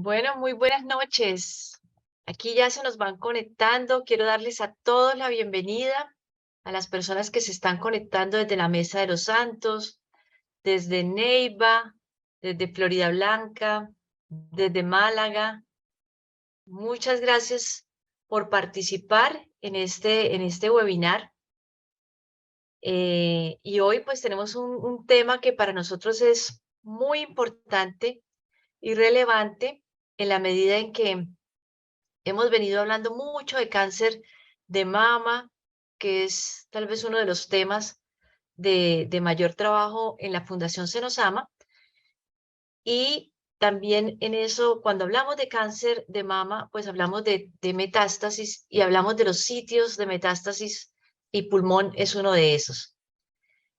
Bueno, muy buenas noches. Aquí ya se nos van conectando. Quiero darles a todos la bienvenida, a las personas que se están conectando desde la Mesa de los Santos, desde Neiva, desde Florida Blanca, desde Málaga. Muchas gracias por participar en este webinar. Y hoy pues tenemos un tema que para nosotros es muy importante y relevante en la medida en que hemos venido hablando mucho de cáncer de mama, que es tal vez uno de los temas de mayor trabajo en la Fundación Senosama. Y también en eso, cuando hablamos de cáncer de mama, pues hablamos de metástasis y hablamos de los sitios de metástasis y pulmón es uno de esos.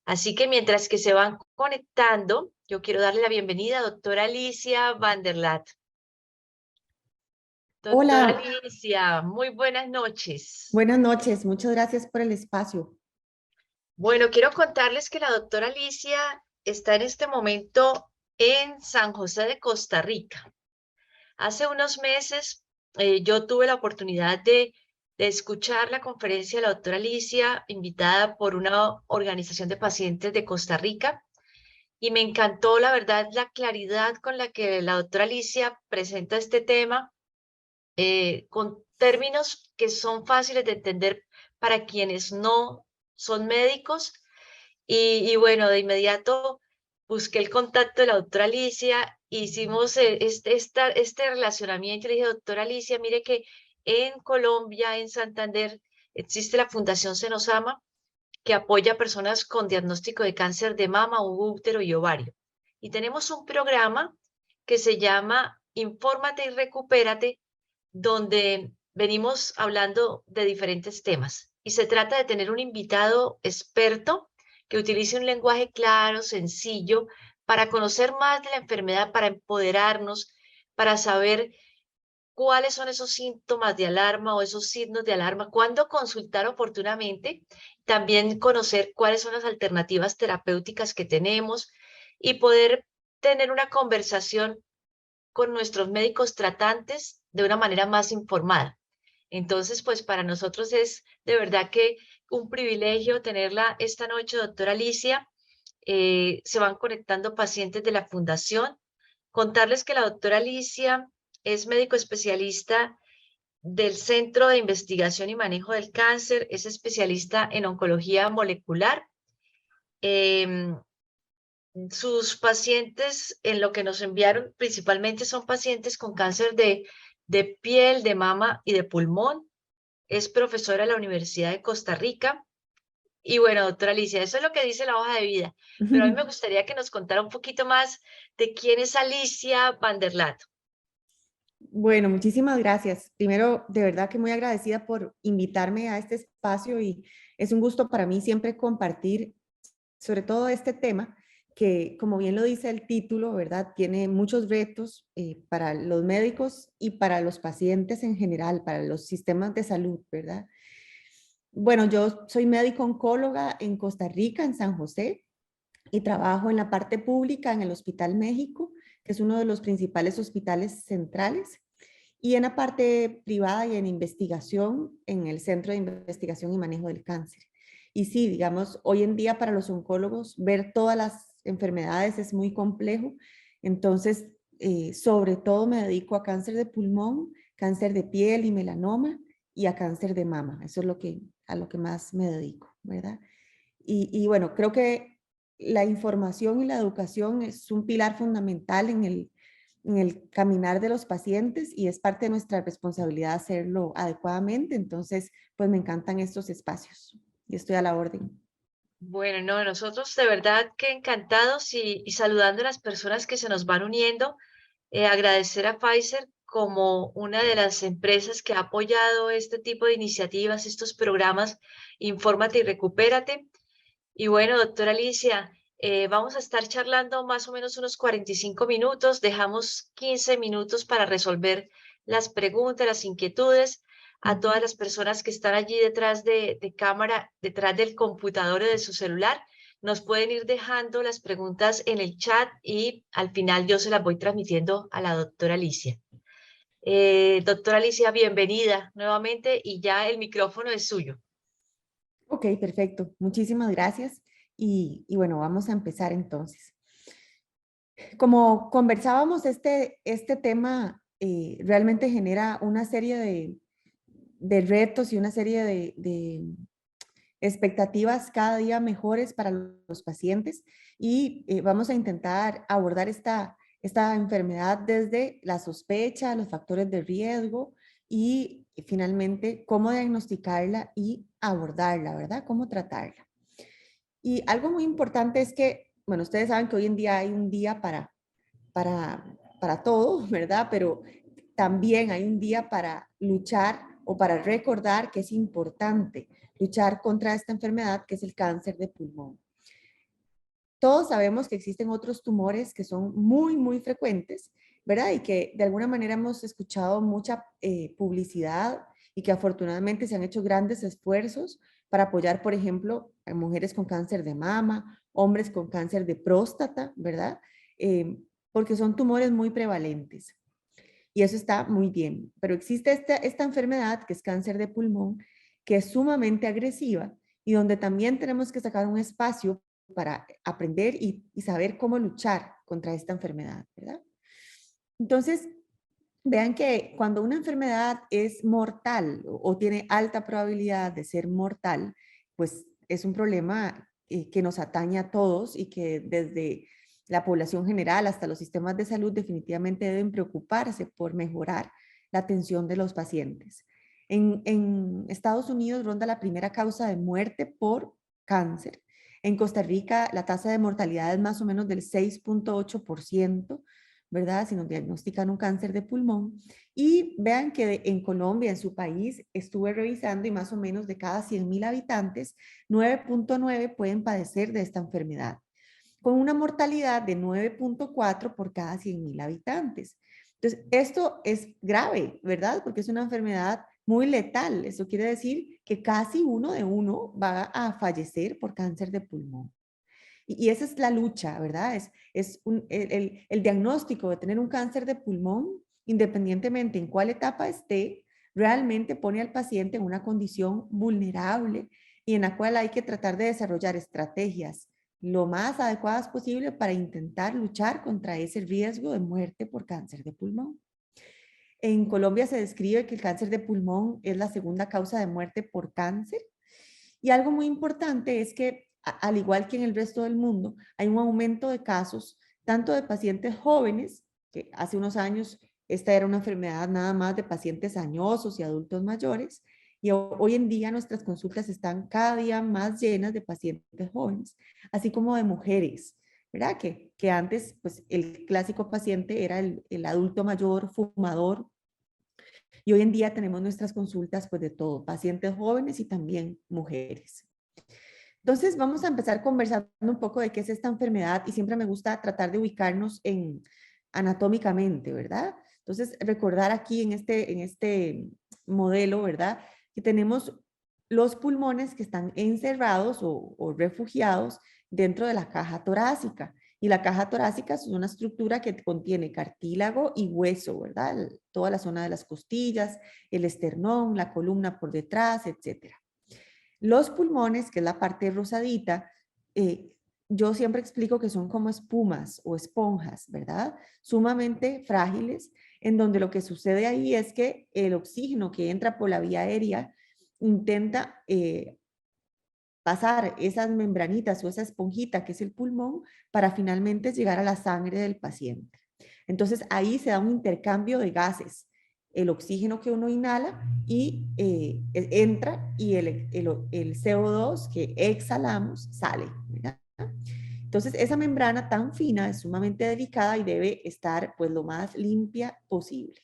Así que mientras que se van conectando, yo quiero darle la bienvenida a doctora Alicia Van der Lat. Doctora Hola, Alicia, muy buenas noches. buenas noches. Muchas gracias por el espacio. Bueno, quiero contarles que la doctora Alicia está en este momento en San José de Costa Rica. Hace unos meses yo tuve la oportunidad de escuchar la conferencia de la doctora Alicia, invitada por una organización de pacientes de Costa Rica, y me encantó, la verdad, la claridad con la que la doctora Alicia presenta este tema, con términos que son fáciles de entender para quienes no son médicos. Y bueno, de inmediato busqué el contacto de la doctora Alicia, hicimos este relacionamiento y le dije, doctora Alicia, mire que en Colombia, en Santander, existe la Fundación Senosama que apoya a personas con diagnóstico de cáncer de mama, útero y ovario. Y tenemos un programa que se llama Infórmate y Recupérate, donde venimos hablando de diferentes temas. Y se trata de tener un invitado experto que utilice un lenguaje claro, sencillo, para conocer más de la enfermedad, para empoderarnos, para saber cuáles son esos síntomas de alarma o esos signos de alarma, cuándo consultar oportunamente, también conocer cuáles son las alternativas terapéuticas que tenemos y poder tener una conversación con nuestros médicos tratantes de una manera más informada. Entonces, pues para nosotros es de verdad que un privilegio tenerla esta noche, doctora Alicia. Se van conectando pacientes de la fundación. Contarles que la doctora Alicia es médico especialista del Centro de Investigación y Manejo del Cáncer, es especialista en oncología molecular. Em, Sus pacientes, en lo que nos enviaron, principalmente son pacientes con cáncer de piel, de mama y de pulmón. Es profesora de la Universidad de Costa Rica. Y bueno, doctora Alicia, eso es lo que dice la hoja de vida, pero a mí me gustaría que nos contara un poquito más de quién es Alicia Van der Lat. Bueno, muchísimas gracias. Primero, de verdad que muy agradecida por invitarme a este espacio y es un gusto para mí siempre compartir sobre todo este tema que, como bien lo dice el título, ¿verdad? Tiene muchos retos para los médicos y para los pacientes en general, para los sistemas de salud, ¿verdad? Bueno, yo soy médico oncóloga en Costa Rica, en San José. Y trabajo en la parte pública en el Hospital México, que es uno de los principales hospitales centrales, y en la parte privada y en investigación en el Centro de Investigación y Manejo del Cáncer. Y sí, digamos, hoy en día para los oncólogos ver todas las enfermedades es muy complejo, entonces sobre todo me dedico a cáncer de pulmón, cáncer de piel y melanoma y a cáncer de mama, eso es a lo que más me dedico, ¿verdad? Y bueno, creo que la información y la educación es un pilar fundamental en el caminar de los pacientes y es parte de nuestra responsabilidad hacerlo adecuadamente. Entonces, pues me encantan estos espacios y estoy a la orden. Bueno, no, nosotros de verdad que encantados y saludando a las personas que se nos van uniendo, agradecer a Pfizer como una de las empresas que ha apoyado este tipo de iniciativas, estos programas, Infórmate y Recupérate. Y bueno, doctora Alicia, vamos a estar charlando más o menos unos 45 minutos, dejamos 15 minutos para resolver las preguntas, las inquietudes. A todas Ujú. las personas que están allí detrás de cámara, detrás del computador o de su celular, nos pueden ir dejando las preguntas en el chat y al final yo se las voy transmitiendo a la doctora Alicia. Doctora Alicia, bienvenida nuevamente y ya el micrófono es suyo. Ok, perfecto. Muchísimas gracias. Y bueno, vamos a empezar entonces. Como conversábamos, este tema realmente genera una serie de retos y una serie de expectativas cada día mejores para los pacientes y vamos a intentar abordar esta enfermedad desde la sospecha, los factores de riesgo y finalmente cómo diagnosticarla y abordarla, ¿verdad? Cómo tratarla. Y algo muy importante es que, bueno, ustedes saben que hoy en día hay un día para, para todo, ¿verdad? Pero también hay un día para luchar o para recordar que es importante luchar contra esta enfermedad que es el cáncer de pulmón. Todos sabemos que existen otros tumores que son muy frecuentes, ¿verdad? Y que de alguna manera hemos escuchado mucha publicidad y que afortunadamente se han hecho grandes esfuerzos para apoyar, por ejemplo, a mujeres con cáncer de mama, hombres con cáncer de próstata, ¿verdad? Porque son tumores muy prevalentes. Y eso está muy bien. Pero existe esta enfermedad que es cáncer de pulmón, que es sumamente agresiva y donde también tenemos que sacar un espacio para aprender y saber cómo luchar contra esta enfermedad, ¿verdad? Entonces, vean que cuando una enfermedad es mortal o tiene alta probabilidad de ser mortal, pues es un problema que nos atañe a todos y que desde la población general hasta los sistemas de salud definitivamente deben preocuparse por mejorar la atención de los pacientes. En Estados Unidos ronda la primera causa de muerte por cáncer. En Costa Rica la tasa de mortalidad es más o menos del 6.8%, ¿verdad? Si nos diagnostican un cáncer de pulmón. Y vean que en Colombia, en su país, estuve revisando y más o menos de cada 100.000 habitantes, 9.9 pueden padecer de esta enfermedad, con una mortalidad de 9.4 por cada 100.000 habitantes. Entonces, esto es grave, ¿verdad? Porque es una enfermedad muy letal. Eso quiere decir que casi uno de uno va a fallecer por cáncer de pulmón. Y esa es la lucha, ¿verdad? El diagnóstico de tener un cáncer de pulmón, independientemente en cuál etapa esté, realmente pone al paciente en una condición vulnerable y en la cual hay que tratar de desarrollar estrategias lo más adecuadas posible para intentar luchar contra ese riesgo de muerte por cáncer de pulmón. En Colombia se describe que el cáncer de pulmón es la segunda causa de muerte por cáncer. Y algo muy importante es que, al igual que en el resto del mundo, hay un aumento de casos, tanto de pacientes jóvenes, que hace unos años esta era una enfermedad nada más de pacientes añosos y adultos mayores, y hoy en día nuestras consultas están cada día más llenas de pacientes jóvenes, así como de mujeres, ¿verdad? Que antes, pues el clásico paciente era el adulto mayor, fumador, y hoy en día tenemos nuestras consultas pues de todo, pacientes jóvenes y también mujeres. Entonces vamos a empezar conversando un poco de qué es esta enfermedad y siempre me gusta tratar de ubicarnos en anatómicamente, ¿verdad? Entonces recordar aquí en este modelo, ¿verdad? Que tenemos los pulmones que están encerrados o refugiados dentro de la caja torácica. Y la caja torácica es una estructura que contiene cartílago y hueso, ¿verdad? Toda la zona de las costillas, el esternón, la columna por detrás, etcétera. Los pulmones, que es la parte rosadita, yo siempre explico que son como espumas o esponjas, ¿verdad? Sumamente frágiles, en donde lo que sucede ahí es que el oxígeno que entra por la vía aérea intenta pasar esas membranitas o esa esponjita que es el pulmón para finalmente llegar a la sangre del paciente. Entonces ahí se da un intercambio de gases, el oxígeno que uno inhala y entra y el CO2 que exhalamos sale, ¿verdad? Entonces esa membrana tan fina es sumamente delicada y debe estar pues lo más limpia posible.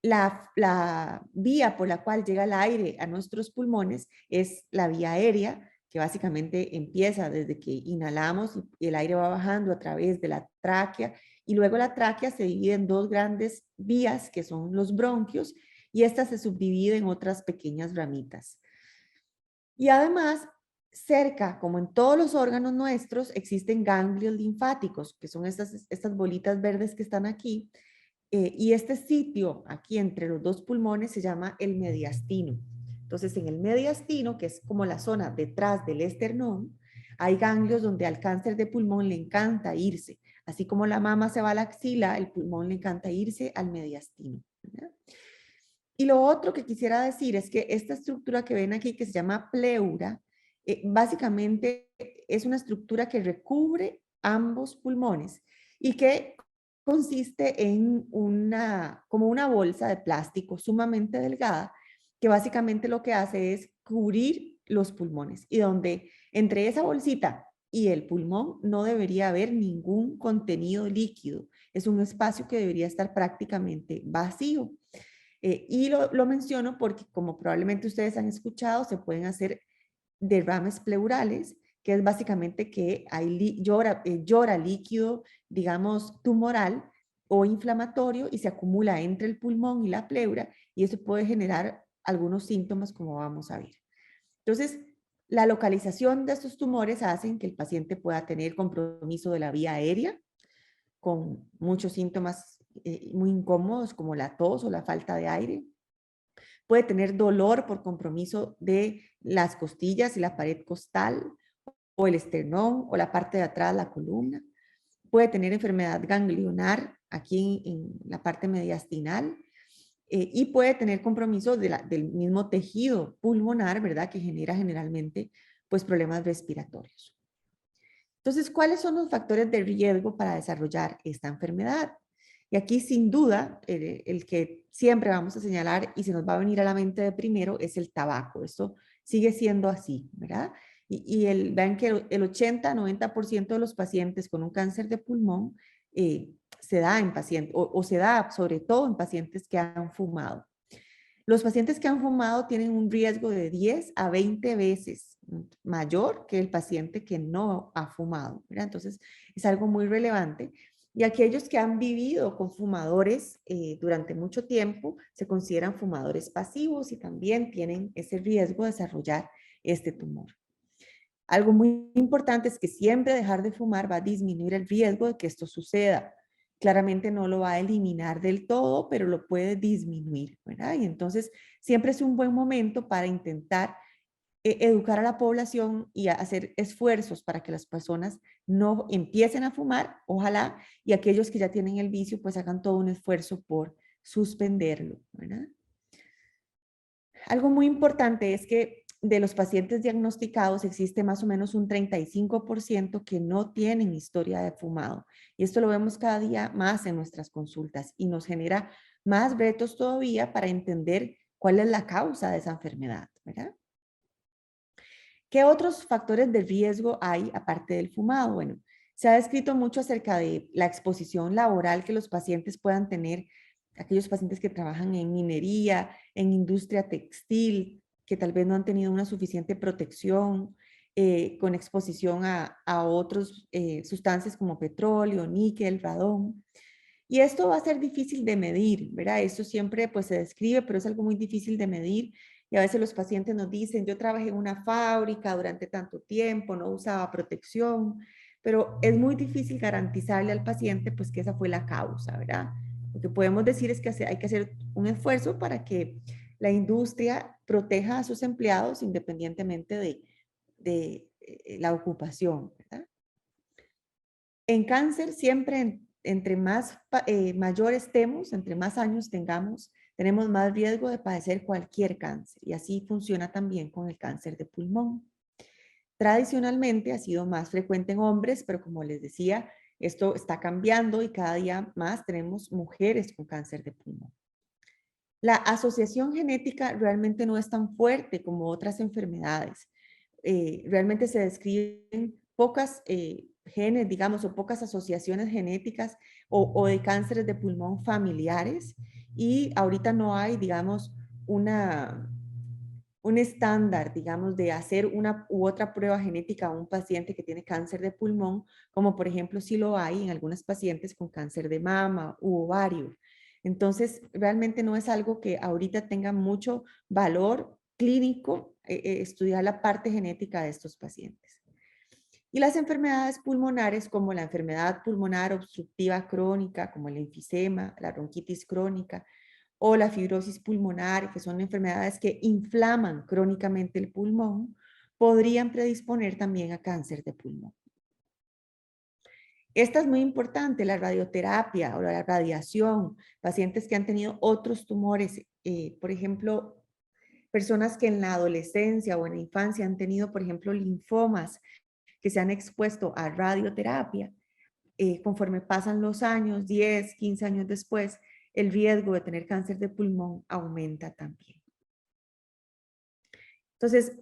La vía por la cual llega el aire a nuestros pulmones es la vía aérea, que básicamente empieza desde que inhalamos y el aire va bajando a través de la tráquea y luego la tráquea se divide en dos grandes vías que son los bronquios y esta se subdivide en otras pequeñas ramitas. Y además, cerca, como en todos los órganos nuestros, existen ganglios linfáticos, que son estas bolitas verdes que están aquí, y este sitio aquí entre los dos pulmones se llama el mediastino. Entonces, en el mediastino, que es como la zona detrás del esternón, hay ganglios donde al cáncer de pulmón le encanta irse. Así como la mama se va a la axila, el pulmón le encanta irse al mediastino, ¿verdad? Y lo otro que quisiera decir es que esta estructura que ven aquí, que se llama pleura, básicamente es una estructura que recubre ambos pulmones y que consiste en como una bolsa de plástico sumamente delgada, que básicamente lo que hace es cubrir los pulmones y donde entre esa bolsita y el pulmón no debería haber ningún contenido líquido. Es un espacio que debería estar prácticamente vacío. Y lo menciono porque, como probablemente ustedes han escuchado, se pueden hacer derrames pleurales, que es básicamente que llora líquido, digamos, tumoral o inflamatorio y se acumula entre el pulmón y la pleura y eso puede generar algunos síntomas como vamos a ver. Entonces, la localización de estos tumores hacen que el paciente pueda tener compromiso de la vía aérea con muchos síntomas muy incómodos como la tos o la falta de aire. Puede tener dolor por compromiso de las costillas y la pared costal o el esternón o la parte de atrás de la columna. Puede tener enfermedad ganglionar aquí en la parte mediastinal y puede tener compromiso del mismo tejido pulmonar, ¿verdad? Que genera generalmente pues problemas respiratorios. Entonces, ¿cuáles son los factores de riesgo para desarrollar esta enfermedad? Y aquí, sin duda, el que siempre vamos a señalar y se nos va a venir a la mente de primero es el tabaco. Esto sigue siendo así, ¿verdad? Vean que el 80-90% de los pacientes con un cáncer de pulmón se da en pacientes, o se da sobre todo en pacientes que han fumado. Los pacientes que han fumado tienen un riesgo de 10 a 20 veces mayor que el paciente que no ha fumado, ¿verdad? Entonces, es algo muy relevante. Y aquellos que han vivido con fumadores durante mucho tiempo se consideran fumadores pasivos y también tienen ese riesgo de desarrollar este tumor. Algo muy importante es que siempre dejar de fumar va a disminuir el riesgo de que esto suceda. Claramente no lo va a eliminar del todo, pero lo puede disminuir, ¿verdad? Y entonces siempre es un buen momento para intentar educar a la población y hacer esfuerzos para que las personas no empiecen a fumar, ojalá, y aquellos que ya tienen el vicio, pues hagan todo un esfuerzo por suspenderlo, ¿verdad? Algo muy importante es que de los pacientes diagnosticados existe más o menos un 35% que no tienen historia de fumado. Y esto lo vemos cada día más en nuestras consultas y nos genera más retos todavía para entender cuál es la causa de esa enfermedad, ¿verdad? ¿Qué otros factores de riesgo hay aparte del fumado? Bueno, se ha escrito mucho acerca de la exposición laboral que los pacientes puedan tener, aquellos pacientes que trabajan en minería, en industria textil, que tal vez no han tenido una suficiente protección, con exposición a otras sustancias como petróleo, níquel, radón. Y esto va a ser difícil de medir, ¿verdad? Esto siempre pues se describe, pero es algo muy difícil de medir. Y a veces los pacientes nos dicen, yo trabajé en una fábrica durante tanto tiempo, no usaba protección, pero es muy difícil garantizarle al paciente pues que esa fue la causa, ¿verdad? Lo que podemos decir es que hay que hacer un esfuerzo para que la industria proteja a sus empleados independientemente de la ocupación, ¿verdad? En cáncer siempre entre más mayor estemos, entre más años tengamos, tenemos más riesgo de padecer cualquier cáncer y así funciona también con el cáncer de pulmón. Tradicionalmente ha sido más frecuente en hombres, pero como les decía, esto está cambiando y cada día más tenemos mujeres con cáncer de pulmón. La asociación genética realmente no es tan fuerte como otras enfermedades. Realmente se describen pocas genes, digamos, o pocas asociaciones genéticas o de cánceres de pulmón familiares y ahorita no hay, digamos, un estándar, digamos, de hacer una u otra prueba genética a un paciente que tiene cáncer de pulmón, como por ejemplo si lo hay en algunos pacientes con cáncer de mama u ovario. Entonces, realmente no es algo que ahorita tenga mucho valor clínico estudiar la parte genética de estos pacientes. Y las enfermedades pulmonares como la enfermedad pulmonar obstructiva crónica, como el enfisema, la bronquitis crónica o la fibrosis pulmonar, que son enfermedades que inflaman crónicamente el pulmón, podrían predisponer también a cáncer de pulmón. Esta es muy importante, la radioterapia o la radiación, pacientes que han tenido otros tumores, por ejemplo, personas que en la adolescencia o en la infancia han tenido, por ejemplo, linfomas que se han expuesto a radioterapia, conforme pasan los años, 10, 15 años después, el riesgo de tener cáncer de pulmón aumenta también. Entonces,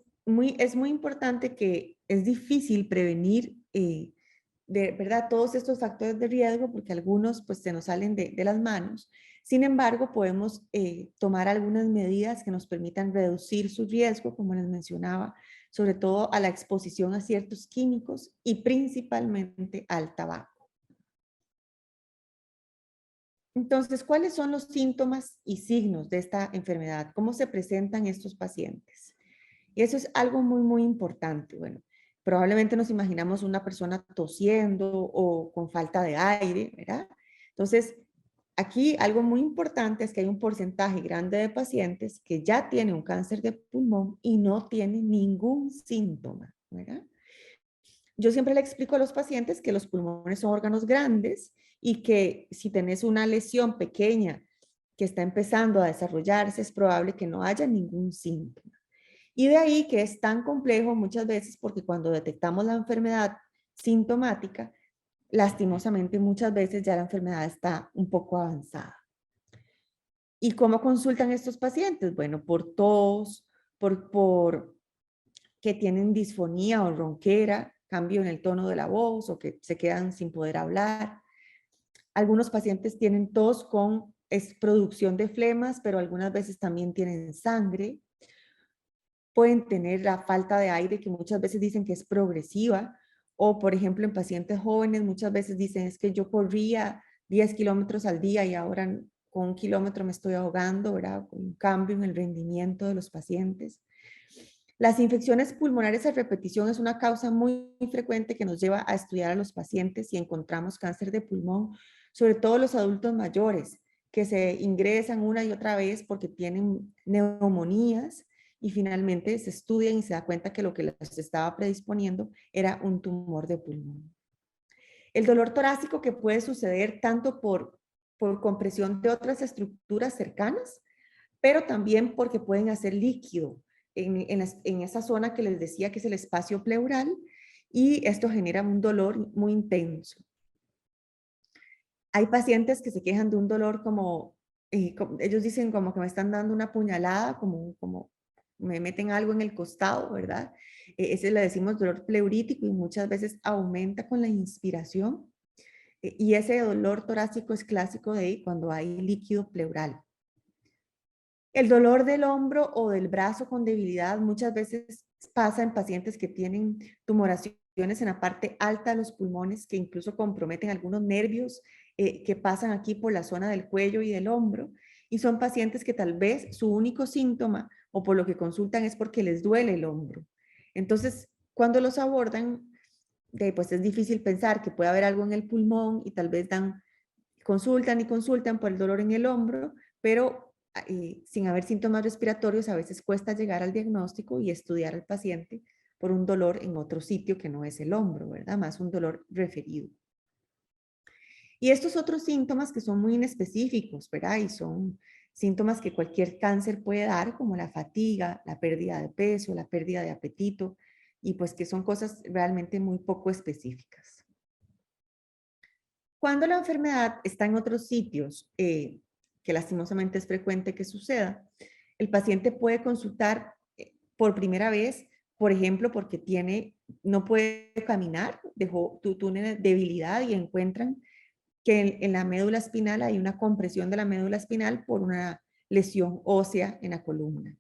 es muy importante que es difícil prevenir, de verdad, todos estos factores de riesgo porque algunos pues se nos salen de las manos. Sin embargo, podemos tomar algunas medidas que nos permitan reducir su riesgo, como les mencionaba, sobre todo a la exposición a ciertos químicos y principalmente al tabaco. Entonces, ¿cuáles son los síntomas y signos de esta enfermedad? ¿Cómo se presentan estos pacientes? Y eso es algo muy, muy importante. Bueno, probablemente nos imaginamos una persona tosiendo o con falta de aire, ¿verdad? Entonces, aquí algo muy importante es que hay un porcentaje grande de pacientes que ya tienen un cáncer de pulmón y no tienen ningún síntoma, ¿verdad? Yo siempre le explico a los pacientes que los pulmones son órganos grandes y que si tenés una lesión pequeña que está empezando a desarrollarse, es probable que no haya ningún síntoma. Y de ahí que es tan complejo muchas veces porque cuando detectamos la enfermedad sintomática, lastimosamente muchas veces ya la enfermedad está un poco avanzada. ¿Y cómo consultan estos pacientes? Bueno, por tos, por que tienen disfonía o ronquera, cambio en el tono de la voz o que se quedan sin poder hablar. Algunos pacientes tienen tos con producción de flemas, pero algunas veces también tienen sangre. Pueden tener la falta de aire que muchas veces dicen que es progresiva, o por ejemplo en pacientes jóvenes muchas veces dicen es que yo corría 10 kilómetros al día y ahora con 1 kilómetro me estoy ahogando, ¿verdad? Con un cambio en el rendimiento de los pacientes. Las infecciones pulmonares a repetición es una causa muy frecuente que nos lleva a estudiar a los pacientes y encontramos cáncer de pulmón, sobre todo los adultos mayores, que se ingresan una y otra vez porque tienen neumonías y finalmente se estudian y se da cuenta que lo que les estaba predisponiendo era un tumor de pulmón. El dolor torácico que puede suceder tanto por compresión de otras estructuras cercanas, pero también porque pueden hacer líquido en esa zona que les decía que es el espacio pleural y esto genera un dolor muy intenso. Hay pacientes que se quejan de un dolor como ellos dicen como que me están dando una puñalada, como me meten algo en el costado, ¿verdad? Ese le decimos dolor pleurítico y muchas veces aumenta con la inspiración. Y ese dolor torácico es clásico de cuando hay líquido pleural. El dolor del hombro o del brazo con debilidad muchas veces pasa en pacientes que tienen tumoraciones en la parte alta de los pulmones que incluso comprometen algunos nervios que pasan aquí por la zona del cuello y del hombro. Y son pacientes que tal vez su único síntoma o por lo que consultan es porque les duele el hombro. Entonces, cuando los abordan, pues es difícil pensar que puede haber algo en el pulmón y tal vez consultan y consultan por el dolor en el hombro, pero sin haber síntomas respiratorios, a veces cuesta llegar al diagnóstico y estudiar al paciente por un dolor en otro sitio que no es el hombro, ¿verdad? Más un dolor referido. Y estos otros síntomas que son muy inespecíficos, ¿verdad? Y son síntomas que cualquier cáncer puede dar, como la fatiga, la pérdida de peso, la pérdida de apetito, y pues que son cosas realmente muy poco específicas. Cuando la enfermedad está en otros sitios, que lastimosamente es frecuente que suceda, el paciente puede consultar por primera vez, por ejemplo, porque no puede caminar, tiene debilidad y encuentran que en la médula espinal hay una compresión de la médula espinal por una lesión ósea en la columna.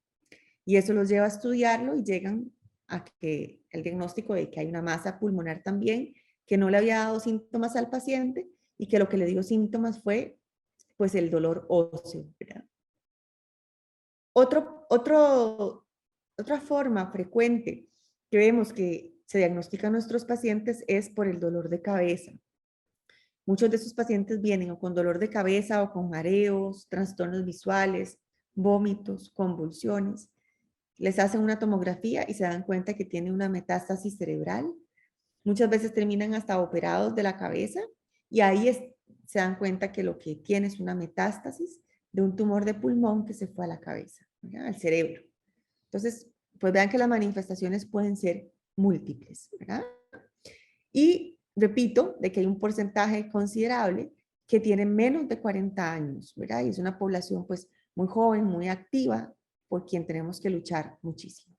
Y eso los lleva a estudiarlo y llegan a que el diagnóstico de que hay una masa pulmonar también, que no le había dado síntomas al paciente y que lo que le dio síntomas fue pues el dolor óseo, ¿verdad? Otra forma frecuente que vemos que se diagnostican nuestros pacientes es por el dolor de cabeza. Muchos de esos pacientes vienen o con dolor de cabeza o con mareos, trastornos visuales, vómitos, convulsiones. Les hacen una tomografía y se dan cuenta que tiene una metástasis cerebral. Muchas veces terminan hasta operados de la cabeza y ahí se dan cuenta que lo que tiene es una metástasis de un tumor de pulmón que se fue a la cabeza, ¿verdad? Al cerebro. Entonces, pues vean que las manifestaciones pueden ser múltiples, ¿verdad? Y repito, de que hay un porcentaje considerable que tiene menos de 40 años, ¿verdad? Y es una población pues muy joven, muy activa, por quien tenemos que luchar muchísimo.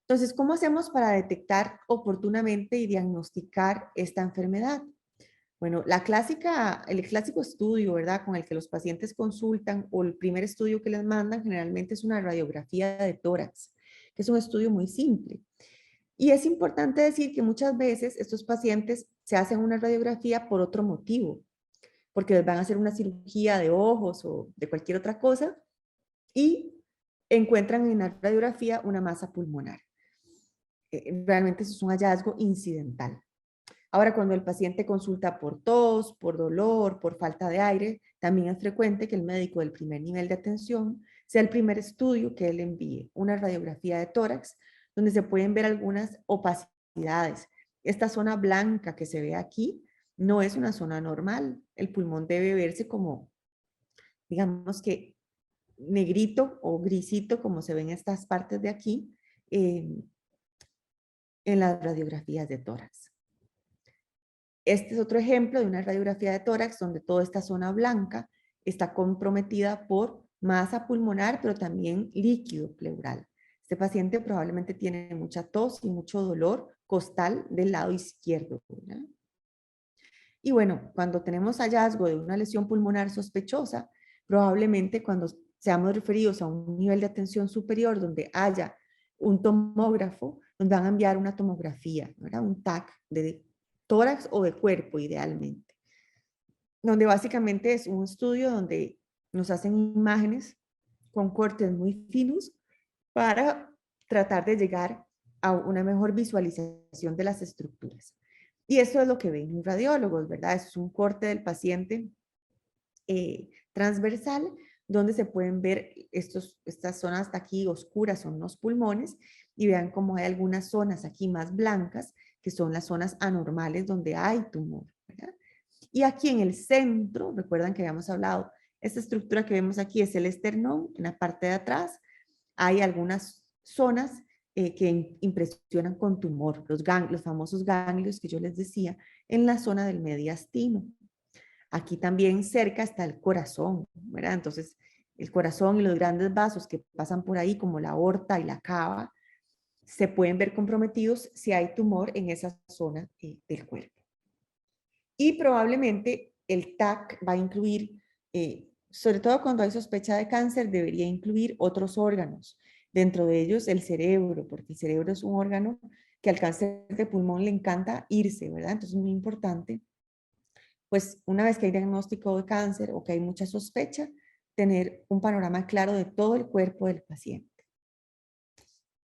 Entonces, ¿cómo hacemos para detectar oportunamente y diagnosticar esta enfermedad? Bueno, el clásico estudio, ¿verdad? Con el que los pacientes consultan o el primer estudio que les mandan generalmente es una radiografía de tórax, que es un estudio muy simple. Y es importante decir que muchas veces estos pacientes se hacen una radiografía por otro motivo, porque les van a hacer una cirugía de ojos o de cualquier otra cosa y encuentran en la radiografía una masa pulmonar. Realmente eso es un hallazgo incidental. Ahora, cuando el paciente consulta por tos, por dolor, por falta de aire, también es frecuente que el médico del primer nivel de atención sea el primer estudio que él envíe, una radiografía de tórax, donde se pueden ver algunas opacidades. Esta zona blanca que se ve aquí no es una zona normal. El pulmón debe verse como, digamos que negrito o grisito, como se ven estas partes de aquí, en las radiografías de tórax. Este es otro ejemplo de una radiografía de tórax donde toda esta zona blanca está comprometida por masa pulmonar, pero también líquido pleural. Este paciente probablemente tiene mucha tos y mucho dolor costal del lado izquierdo, ¿verdad? Y bueno, cuando tenemos hallazgo de una lesión pulmonar sospechosa, probablemente cuando seamos referidos a un nivel de atención superior donde haya un tomógrafo, nos van a enviar una tomografía, ¿verdad? Un TAC de tórax o de cuerpo idealmente, donde básicamente es un estudio donde nos hacen imágenes con cortes muy finos para tratar de llegar a una mejor visualización de las estructuras. Y eso es lo que ven los radiólogos, ¿verdad? Es un corte del paciente transversal donde se pueden ver estas zonas de aquí oscuras, son los pulmones, y vean cómo hay algunas zonas aquí más blancas, que son las zonas anormales donde hay tumor, ¿verdad? Y aquí en el centro, recuerdan que habíamos hablado, esta estructura que vemos aquí es el esternón, en la parte de atrás hay algunas zonas que impresionan con tumor, los famosos ganglios que yo les decía, en la zona del mediastino. Aquí también cerca está el corazón, ¿verdad? Entonces, el corazón y los grandes vasos que pasan por ahí, como la aorta y la cava, se pueden ver comprometidos si hay tumor en esa zona del cuerpo. Y probablemente el TAC va a incluir, sobre todo cuando hay sospecha de cáncer, debería incluir otros órganos, dentro de ellos el cerebro, porque el cerebro es un órgano que al cáncer de pulmón le encanta irse, ¿verdad? Entonces es muy importante, pues una vez que hay diagnóstico de cáncer o que hay mucha sospecha, tener un panorama claro de todo el cuerpo del paciente.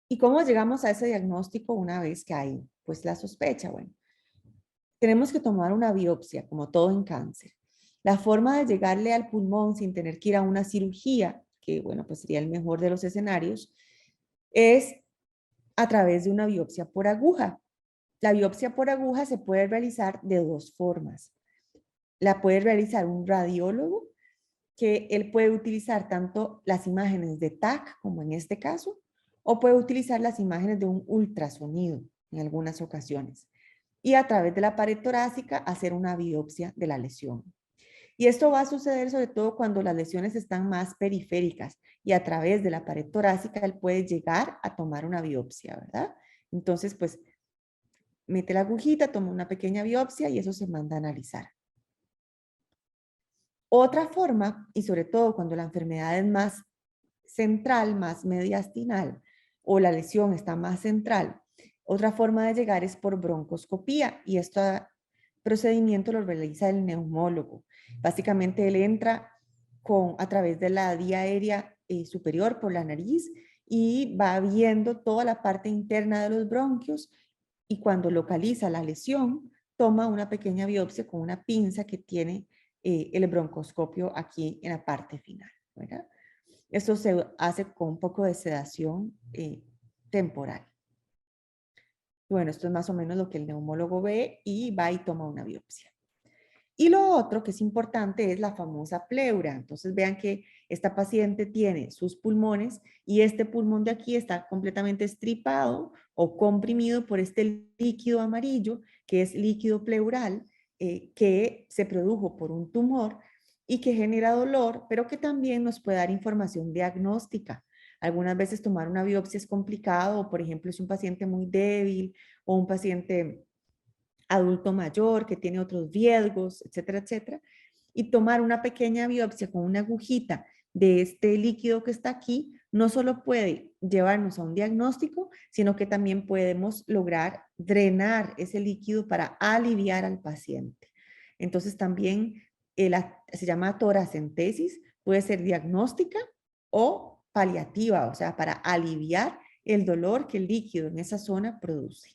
¿Y cómo llegamos a ese diagnóstico una vez que hay, pues, la sospecha? Bueno, tenemos que tomar una biopsia, como todo en cáncer. La forma de llegarle al pulmón sin tener que ir a una cirugía, que bueno, pues sería el mejor de los escenarios, es a través de una biopsia por aguja. La biopsia por aguja se puede realizar de dos formas. La puede realizar un radiólogo, que él puede utilizar tanto las imágenes de TAC, como en este caso, o puede utilizar las imágenes de un ultrasonido en algunas ocasiones. Y a través de la pared torácica hacer una biopsia de la lesión. Y esto va a suceder sobre todo cuando las lesiones están más periféricas y a través de la pared torácica él puede llegar a tomar una biopsia, ¿verdad? Entonces, pues, mete la agujita, toma una pequeña biopsia y eso se manda a analizar. Otra forma, y sobre todo cuando la enfermedad es más central, más mediastinal, o la lesión está más central, otra forma de llegar es por broncoscopía, y este procedimiento lo realiza el neumólogo. Básicamente él entra a través de la vía aérea superior por la nariz y va viendo toda la parte interna de los bronquios y cuando localiza la lesión, toma una pequeña biopsia con una pinza que tiene el broncoscopio aquí en la parte final, ¿verdad? Esto se hace con un poco de sedación temporal. Bueno, esto es más o menos lo que el neumólogo ve y va y toma una biopsia. Y lo otro que es importante es la famosa pleura. Entonces vean que esta paciente tiene sus pulmones y este pulmón de aquí está completamente estripado o comprimido por este líquido amarillo, que es líquido pleural, que se produjo por un tumor y que genera dolor, pero que también nos puede dar información diagnóstica. Algunas veces tomar una biopsia es complicado, o por ejemplo, es un paciente muy débil o un paciente adulto mayor que tiene otros riesgos, etcétera, etcétera, y tomar una pequeña biopsia con una agujita de este líquido que está aquí, no solo puede llevarnos a un diagnóstico, sino que también podemos lograr drenar ese líquido para aliviar al paciente. Entonces también se llama toracentesis, puede ser diagnóstica o paliativa, o sea, para aliviar el dolor que el líquido en esa zona produce.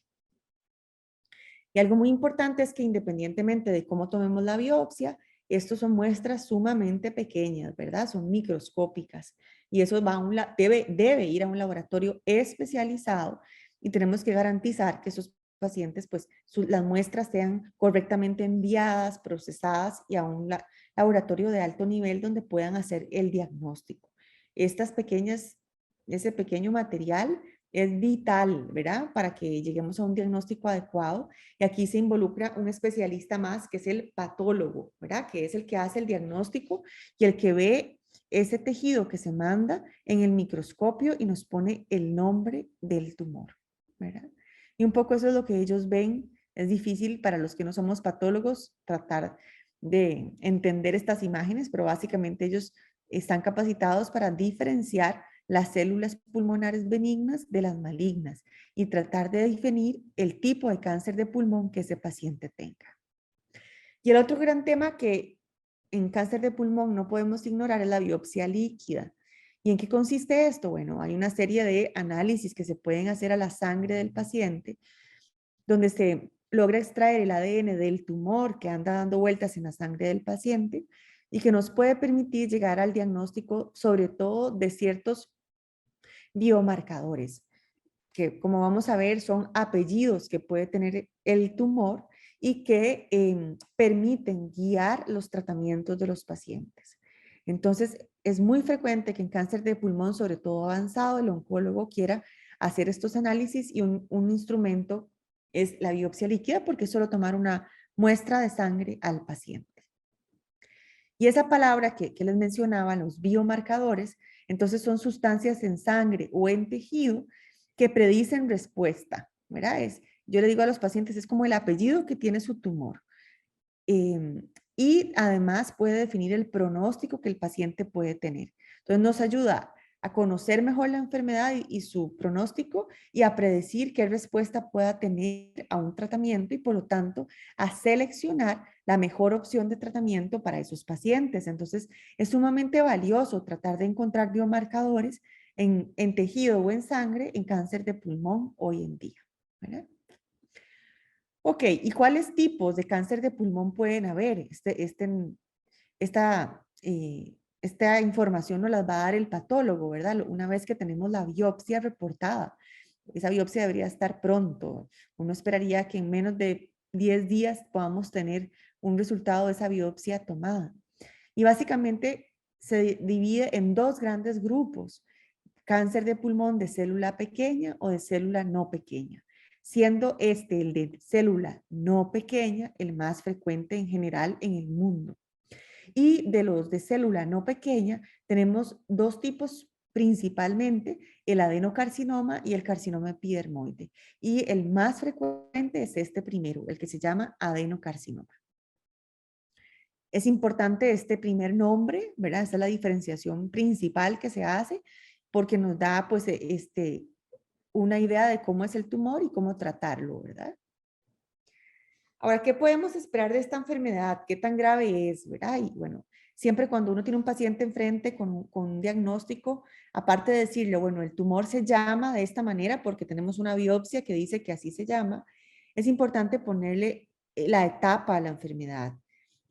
Y algo muy importante es que independientemente de cómo tomemos la biopsia, estos son muestras sumamente pequeñas, ¿verdad? Son microscópicas. Y eso va debe ir a un laboratorio especializado y tenemos que garantizar que esos pacientes, pues, las muestras sean correctamente enviadas, procesadas y a un laboratorio de alto nivel donde puedan hacer el diagnóstico. Ese pequeño material es vital, ¿verdad? Para que lleguemos a un diagnóstico adecuado. Y aquí se involucra un especialista más, que es el patólogo, ¿verdad? Que es el que hace el diagnóstico y el que ve ese tejido que se manda en el microscopio y nos pone el nombre del tumor, ¿verdad? Y un poco eso es lo que ellos ven. Es difícil para los que no somos patólogos tratar de entender estas imágenes, pero básicamente ellos están capacitados para diferenciar las células pulmonares benignas de las malignas y tratar de definir el tipo de cáncer de pulmón que ese paciente tenga. Y el otro gran tema que en cáncer de pulmón no podemos ignorar es la biopsia líquida. ¿Y en qué consiste esto? Bueno, hay una serie de análisis que se pueden hacer a la sangre del paciente, donde se logra extraer el ADN del tumor que anda dando vueltas en la sangre del paciente y que nos puede permitir llegar al diagnóstico, sobre todo de ciertos biomarcadores, que como vamos a ver son apellidos que puede tener el tumor y que permiten guiar los tratamientos de los pacientes. Entonces, es muy frecuente que en cáncer de pulmón, sobre todo avanzado, el oncólogo quiera hacer estos análisis y un instrumento es la biopsia líquida porque es solo tomar una muestra de sangre al paciente. Y esa palabra que les mencionaba, los biomarcadores, entonces son sustancias en sangre o en tejido que predicen respuesta, ¿verdad? Yo le digo a los pacientes, es como el apellido que tiene su tumor. Y además puede definir el pronóstico que el paciente puede tener. Entonces nos ayuda a conocer mejor la enfermedad y su pronóstico y a predecir qué respuesta pueda tener a un tratamiento y por lo tanto a seleccionar la mejor opción de tratamiento para esos pacientes. Entonces es sumamente valioso tratar de encontrar biomarcadores en tejido o en sangre en cáncer de pulmón hoy en día, ¿verdad? Ok, ¿y cuáles tipos de cáncer de pulmón pueden haber? Esta información nos las va a dar el patólogo, ¿verdad? Una vez que tenemos la biopsia reportada. Esa biopsia debería estar pronto. Uno esperaría que en menos de 10 días podamos tener un resultado de esa biopsia tomada. Y básicamente se divide en dos grandes grupos: cáncer de pulmón de célula pequeña o de célula no pequeña, siendo el de célula no pequeña el más frecuente en general en el mundo. Y de los de célula no pequeña tenemos dos tipos principalmente, el adenocarcinoma y el carcinoma epidermoide. Y el más frecuente es este primero, el que se llama adenocarcinoma. Es importante este primer nombre, ¿verdad? Esa es la diferenciación principal que se hace porque nos da pues una idea de cómo es el tumor y cómo tratarlo, ¿verdad? Ahora, ¿qué podemos esperar de esta enfermedad? ¿Qué tan grave es, verdad? Y bueno, siempre cuando uno tiene un paciente enfrente con un diagnóstico, aparte de decirle, bueno, el tumor se llama de esta manera porque tenemos una biopsia que dice que así se llama, es importante ponerle la etapa a la enfermedad.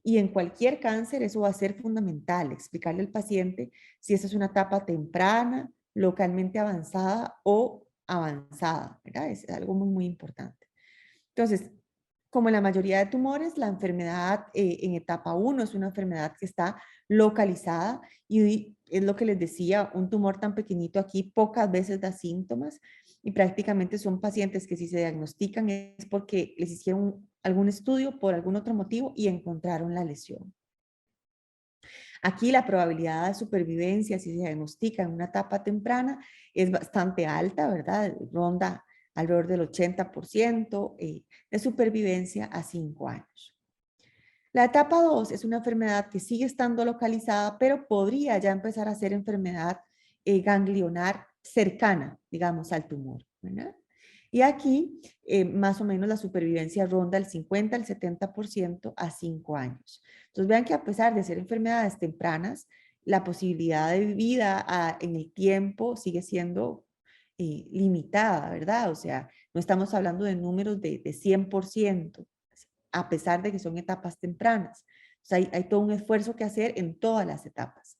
Y en cualquier cáncer eso va a ser fundamental, explicarle al paciente si esa es una etapa temprana, localmente avanzada o avanzada, ¿verdad? Es algo muy, muy importante. Entonces, como en la mayoría de tumores, la enfermedad en etapa 1 es una enfermedad que está localizada y es lo que les decía, un tumor tan pequeñito aquí pocas veces da síntomas y prácticamente son pacientes que si se diagnostican es porque les hicieron algún estudio por algún otro motivo y encontraron la lesión. Aquí la probabilidad de supervivencia, si se diagnostica en una etapa temprana, es bastante alta, ¿verdad? Ronda alrededor del 80% de supervivencia a 5 años. La etapa 2 es una enfermedad que sigue estando localizada, pero podría ya empezar a ser enfermedad ganglionar cercana, digamos, al tumor, ¿verdad? Y aquí, más o menos, la supervivencia ronda el 50 al 70% a 5 años. Entonces, vean que a pesar de ser enfermedades tempranas, la posibilidad de vida en el tiempo sigue siendo limitada, ¿verdad? O sea, no estamos hablando de números de 100%, a pesar de que son etapas tempranas. O sea, hay todo un esfuerzo que hacer en todas las etapas.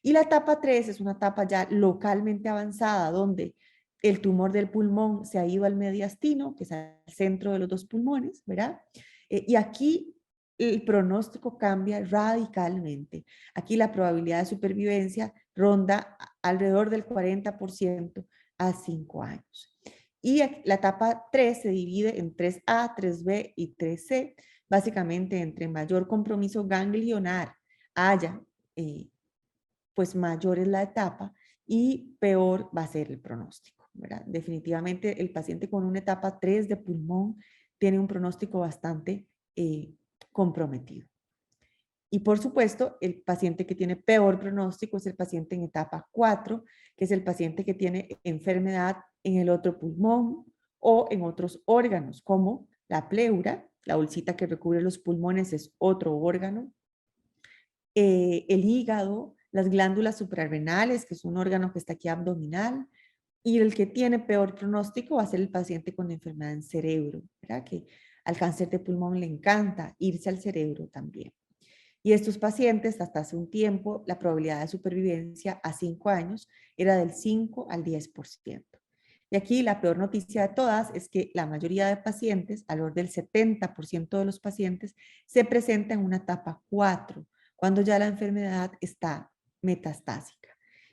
Y la etapa 3 es una etapa ya localmente avanzada, donde el tumor del pulmón se ha ido al mediastino, que es al centro de los dos pulmones, ¿verdad? Y aquí el pronóstico cambia radicalmente. Aquí la probabilidad de supervivencia ronda alrededor del 40% a 5 años. Y la etapa 3 se divide en 3A, 3B y 3C, básicamente entre mayor compromiso ganglionar haya, pues mayor es la etapa y peor va a ser el pronóstico, ¿verdad? Definitivamente el paciente con una etapa 3 de pulmón tiene un pronóstico bastante comprometido. Y por supuesto, el paciente que tiene peor pronóstico es el paciente en etapa 4, que es el paciente que tiene enfermedad en el otro pulmón o en otros órganos, como la pleura, la bolsita que recubre los pulmones es otro órgano, el hígado, las glándulas suprarrenales, que es un órgano que está aquí abdominal, y el que tiene peor pronóstico va a ser el paciente con enfermedad en cerebro, ¿verdad? Que al cáncer de pulmón le encanta irse al cerebro también. Y estos pacientes, hasta hace un tiempo, la probabilidad de supervivencia a 5 años era del 5 al 10%. Y aquí la peor noticia de todas es que la mayoría de pacientes, alrededor del 70% de los pacientes, se presentan en una etapa 4, cuando ya la enfermedad está metastásica.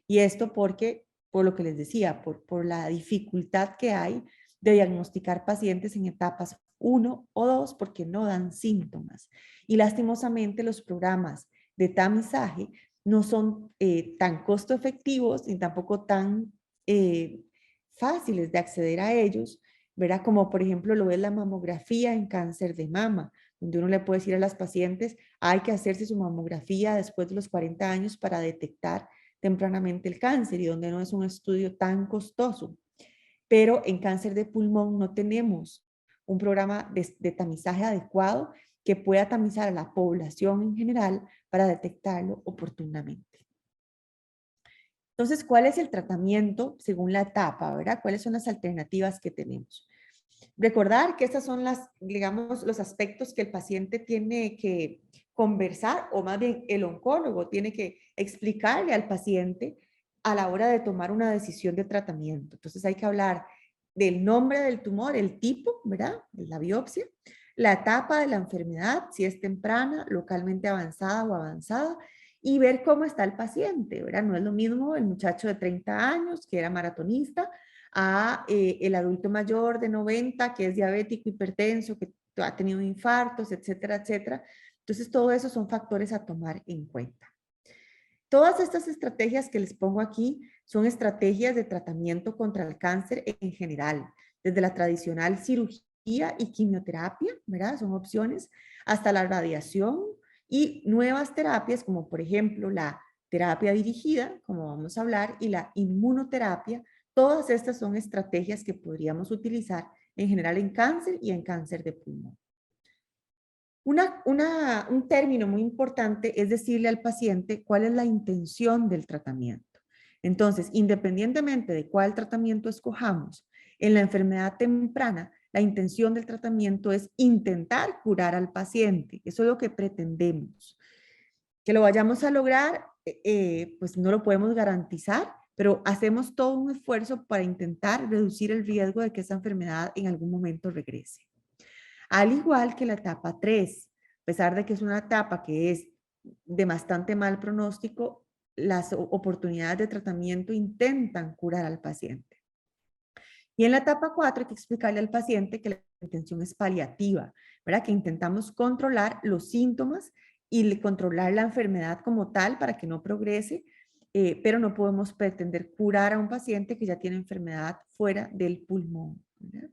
Y esto porque, por lo que les decía, por la dificultad que hay de diagnosticar pacientes en etapas 1 o 2 porque no dan síntomas. Y lastimosamente los programas de tamizaje no son tan costo efectivos ni tampoco tan fáciles de acceder a ellos, ¿verdad? Como por ejemplo lo es la mamografía en cáncer de mama, donde uno le puede decir a las pacientes, hay que hacerse su mamografía después de los 40 años para detectar tempranamente el cáncer y donde no es un estudio tan costoso. Pero en cáncer de pulmón no tenemos un programa de tamizaje adecuado que pueda tamizar a la población en general para detectarlo oportunamente. Entonces, ¿cuál es el tratamiento según la etapa, verdad? ¿Cuáles son las alternativas que tenemos? Recordar que estas son las, digamos, los aspectos que el paciente tiene que conversar, o más bien el oncólogo tiene que explicarle al paciente a la hora de tomar una decisión de tratamiento. Entonces hay que hablar del nombre del tumor, el tipo, ¿verdad? La biopsia, la etapa de la enfermedad, si es temprana, localmente avanzada o avanzada, y ver cómo está el paciente, ¿verdad? No es lo mismo el muchacho de 30 años que era maratonista a el adulto mayor de 90 que es diabético, hipertenso, que ha tenido infartos, etcétera, etcétera. Entonces, todo eso son factores a tomar en cuenta. Todas estas estrategias que les pongo aquí son estrategias de tratamiento contra el cáncer en general, desde la tradicional cirugía y quimioterapia, ¿verdad? Son opciones, hasta la radiación y nuevas terapias como por ejemplo la terapia dirigida, como vamos a hablar, y la inmunoterapia. Todas estas son estrategias que podríamos utilizar en general en cáncer y en cáncer de pulmón. Un término muy importante es decirle al paciente cuál es la intención del tratamiento. Entonces, independientemente de cuál tratamiento escojamos, en la enfermedad temprana, la intención del tratamiento es intentar curar al paciente. Eso es lo que pretendemos. Que lo vayamos a lograr, pues no lo podemos garantizar, pero hacemos todo un esfuerzo para intentar reducir el riesgo de que esa enfermedad en algún momento regrese. Al igual que la etapa 3, a pesar de que es una etapa que es de bastante mal pronóstico, las oportunidades de tratamiento intentan curar al paciente. Y en la etapa 4 hay que explicarle al paciente que la intención es paliativa, ¿verdad? Que intentamos controlar los síntomas y controlar la enfermedad como tal para que no progrese, pero no podemos pretender curar a un paciente que ya tiene enfermedad fuera del pulmón, ¿verdad?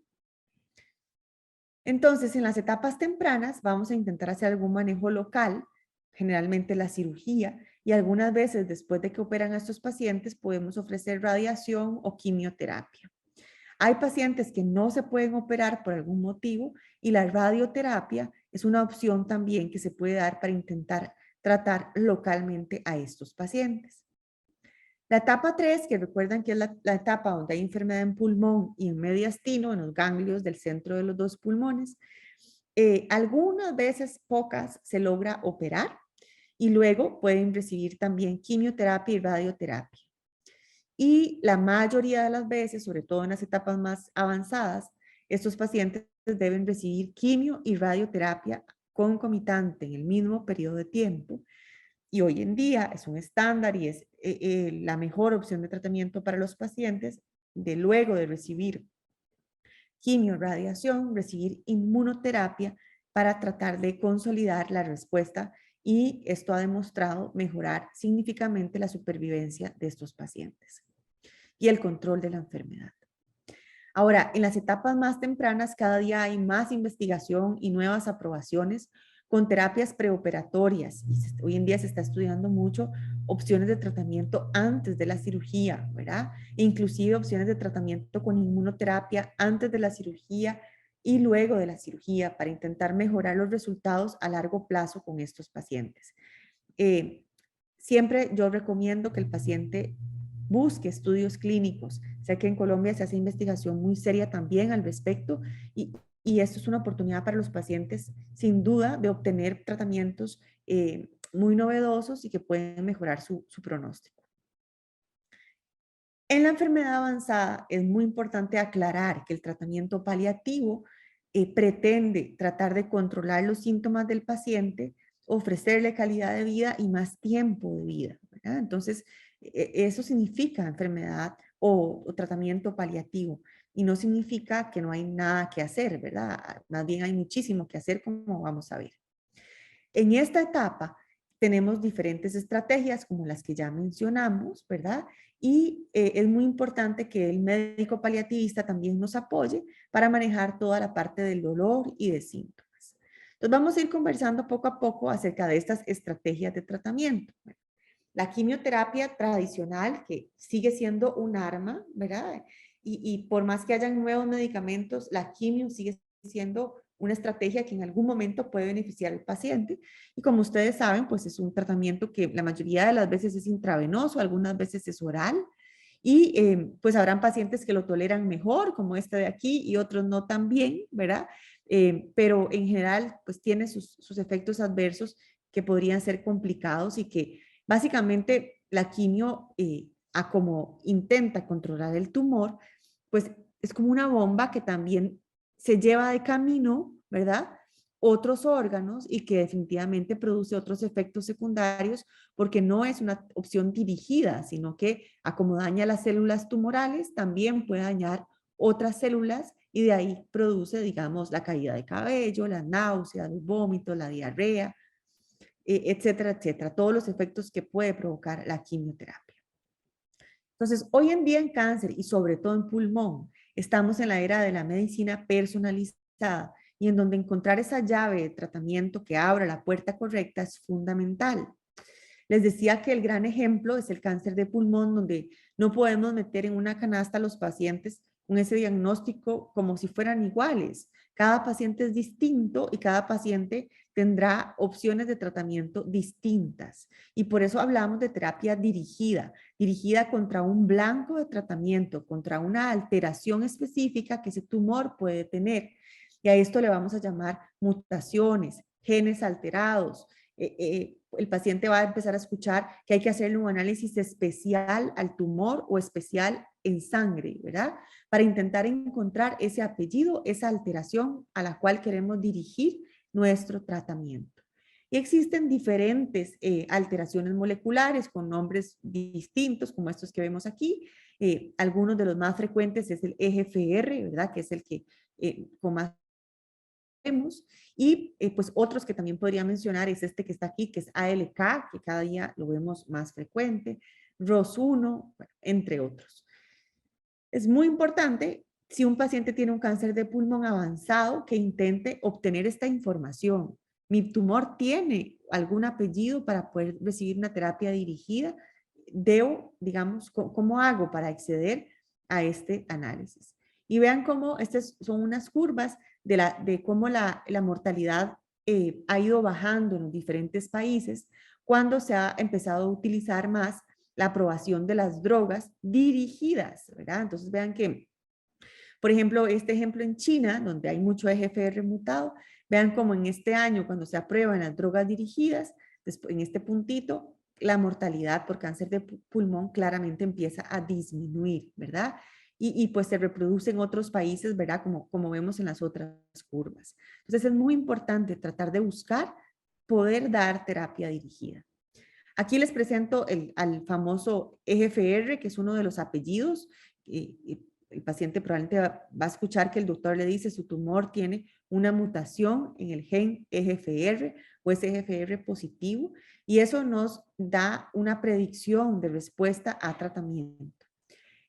Entonces, en las etapas tempranas vamos a intentar hacer algún manejo local, generalmente la cirugía, y algunas veces después de que operan a estos pacientes podemos ofrecer radiación o quimioterapia. Hay pacientes que no se pueden operar por algún motivo y la radioterapia es una opción también que se puede dar para intentar tratar localmente a estos pacientes. La etapa 3, que recuerdan que es la etapa donde hay enfermedad en pulmón y en mediastino, en los ganglios del centro de los dos pulmones, algunas veces, pocas, se logra operar y luego pueden recibir también quimioterapia y radioterapia. Y la mayoría de las veces, sobre todo en las etapas más avanzadas, estos pacientes deben recibir quimio y radioterapia concomitante en el mismo periodo de tiempo. Y hoy en día es un estándar y es la mejor opción de tratamiento para los pacientes de luego de recibir quimio, radiación, recibir inmunoterapia para tratar de consolidar la respuesta y esto ha demostrado mejorar significativamente la supervivencia de estos pacientes y el control de la enfermedad. Ahora, en las etapas más tempranas, cada día hay más investigación y nuevas aprobaciones con terapias preoperatorias. Hoy en día se está estudiando mucho opciones de tratamiento antes de la cirugía, ¿verdad? Inclusive opciones de tratamiento con inmunoterapia antes de la cirugía y luego de la cirugía para intentar mejorar los resultados a largo plazo con estos pacientes. Siempre yo recomiendo que el paciente busque estudios clínicos. Sé que en Colombia se hace investigación muy seria también al respecto y esto es una oportunidad para los pacientes, sin duda, de obtener tratamientos muy novedosos y que pueden mejorar su pronóstico. En la enfermedad avanzada es muy importante aclarar que el tratamiento paliativo pretende tratar de controlar los síntomas del paciente, ofrecerle calidad de vida y más tiempo de vida, ¿verdad? Entonces, eso significa enfermedad o tratamiento paliativo y no significa que no hay nada que hacer, ¿verdad? Más bien hay muchísimo que hacer, como vamos a ver. En esta etapa tenemos diferentes estrategias como las que ya mencionamos, ¿verdad? Y es muy importante que el médico paliativista también nos apoye para manejar toda la parte del dolor y de síntomas. Entonces vamos a ir conversando poco a poco acerca de estas estrategias de tratamiento. La quimioterapia tradicional, que sigue siendo un arma, ¿verdad? Y por más que hayan nuevos medicamentos, la quimio sigue siendo una estrategia que en algún momento puede beneficiar al paciente. Y como ustedes saben, pues es un tratamiento que la mayoría de las veces es intravenoso, algunas veces es oral. Y pues habrán pacientes que lo toleran mejor, como este de aquí, y otros no tan bien, ¿verdad? Pero en general, pues tiene sus efectos adversos que podrían ser complicados y que básicamente la quimio, a como intenta controlar el tumor, pues es como una bomba que también se lleva de camino, ¿verdad? Otros órganos y que definitivamente produce otros efectos secundarios porque no es una opción dirigida, sino que a como daña las células tumorales, también puede dañar otras células y de ahí produce, digamos, la caída de cabello, la náusea, el vómito, la diarrea, etcétera, etcétera, todos los efectos que puede provocar la quimioterapia. Entonces, hoy en día en cáncer y sobre todo en pulmón, estamos en la era de la medicina personalizada y en donde encontrar esa llave de tratamiento que abra la puerta correcta es fundamental. Les decía que el gran ejemplo es el cáncer de pulmón, donde no podemos meter en una canasta a los pacientes con ese diagnóstico como si fueran iguales. Cada paciente es distinto y cada paciente tendrá opciones de tratamiento distintas. Y por eso hablamos de terapia dirigida, dirigida contra un blanco de tratamiento, contra una alteración específica que ese tumor puede tener. Y a esto le vamos a llamar mutaciones, genes alterados. El paciente va a empezar a escuchar que hay que hacerle un análisis especial al tumor o especial en sangre, ¿verdad? Para intentar encontrar ese apellido, esa alteración a la cual queremos dirigir nuestro tratamiento. Y existen diferentes alteraciones moleculares con nombres distintos, como estos que vemos aquí. Algunos de los más frecuentes es el EGFR, ¿verdad? Que es el que con más vemos. Y pues otros que también podría mencionar es este que está aquí, que es ALK, que cada día lo vemos más frecuente, ROS1, bueno, entre otros. Es muy importante si un paciente tiene un cáncer de pulmón avanzado que intente obtener esta información. Mi tumor tiene algún apellido para poder recibir una terapia dirigida. Debo, digamos, ¿cómo hago para acceder a este análisis? Y vean cómo estas son unas curvas de cómo la mortalidad ha ido bajando en los diferentes países cuando se ha empezado a utilizar más la aprobación de las drogas dirigidas, ¿verdad? Entonces vean que, por ejemplo, este ejemplo en China, donde hay mucho EGFR mutado, vean cómo en este año, cuando se aprueban las drogas dirigidas, después, en este puntito, la mortalidad por cáncer de pulmón claramente empieza a disminuir, ¿verdad? Y pues se reproduce en otros países, ¿verdad? Como vemos en las otras curvas. Entonces es muy importante tratar de buscar poder dar terapia dirigida. Aquí les presento al famoso EGFR, que es uno de los apellidos. El paciente probablemente va a escuchar que el doctor le dice su tumor tiene una mutación en el gen EGFR o es EGFR positivo y eso nos da una predicción de respuesta a tratamiento.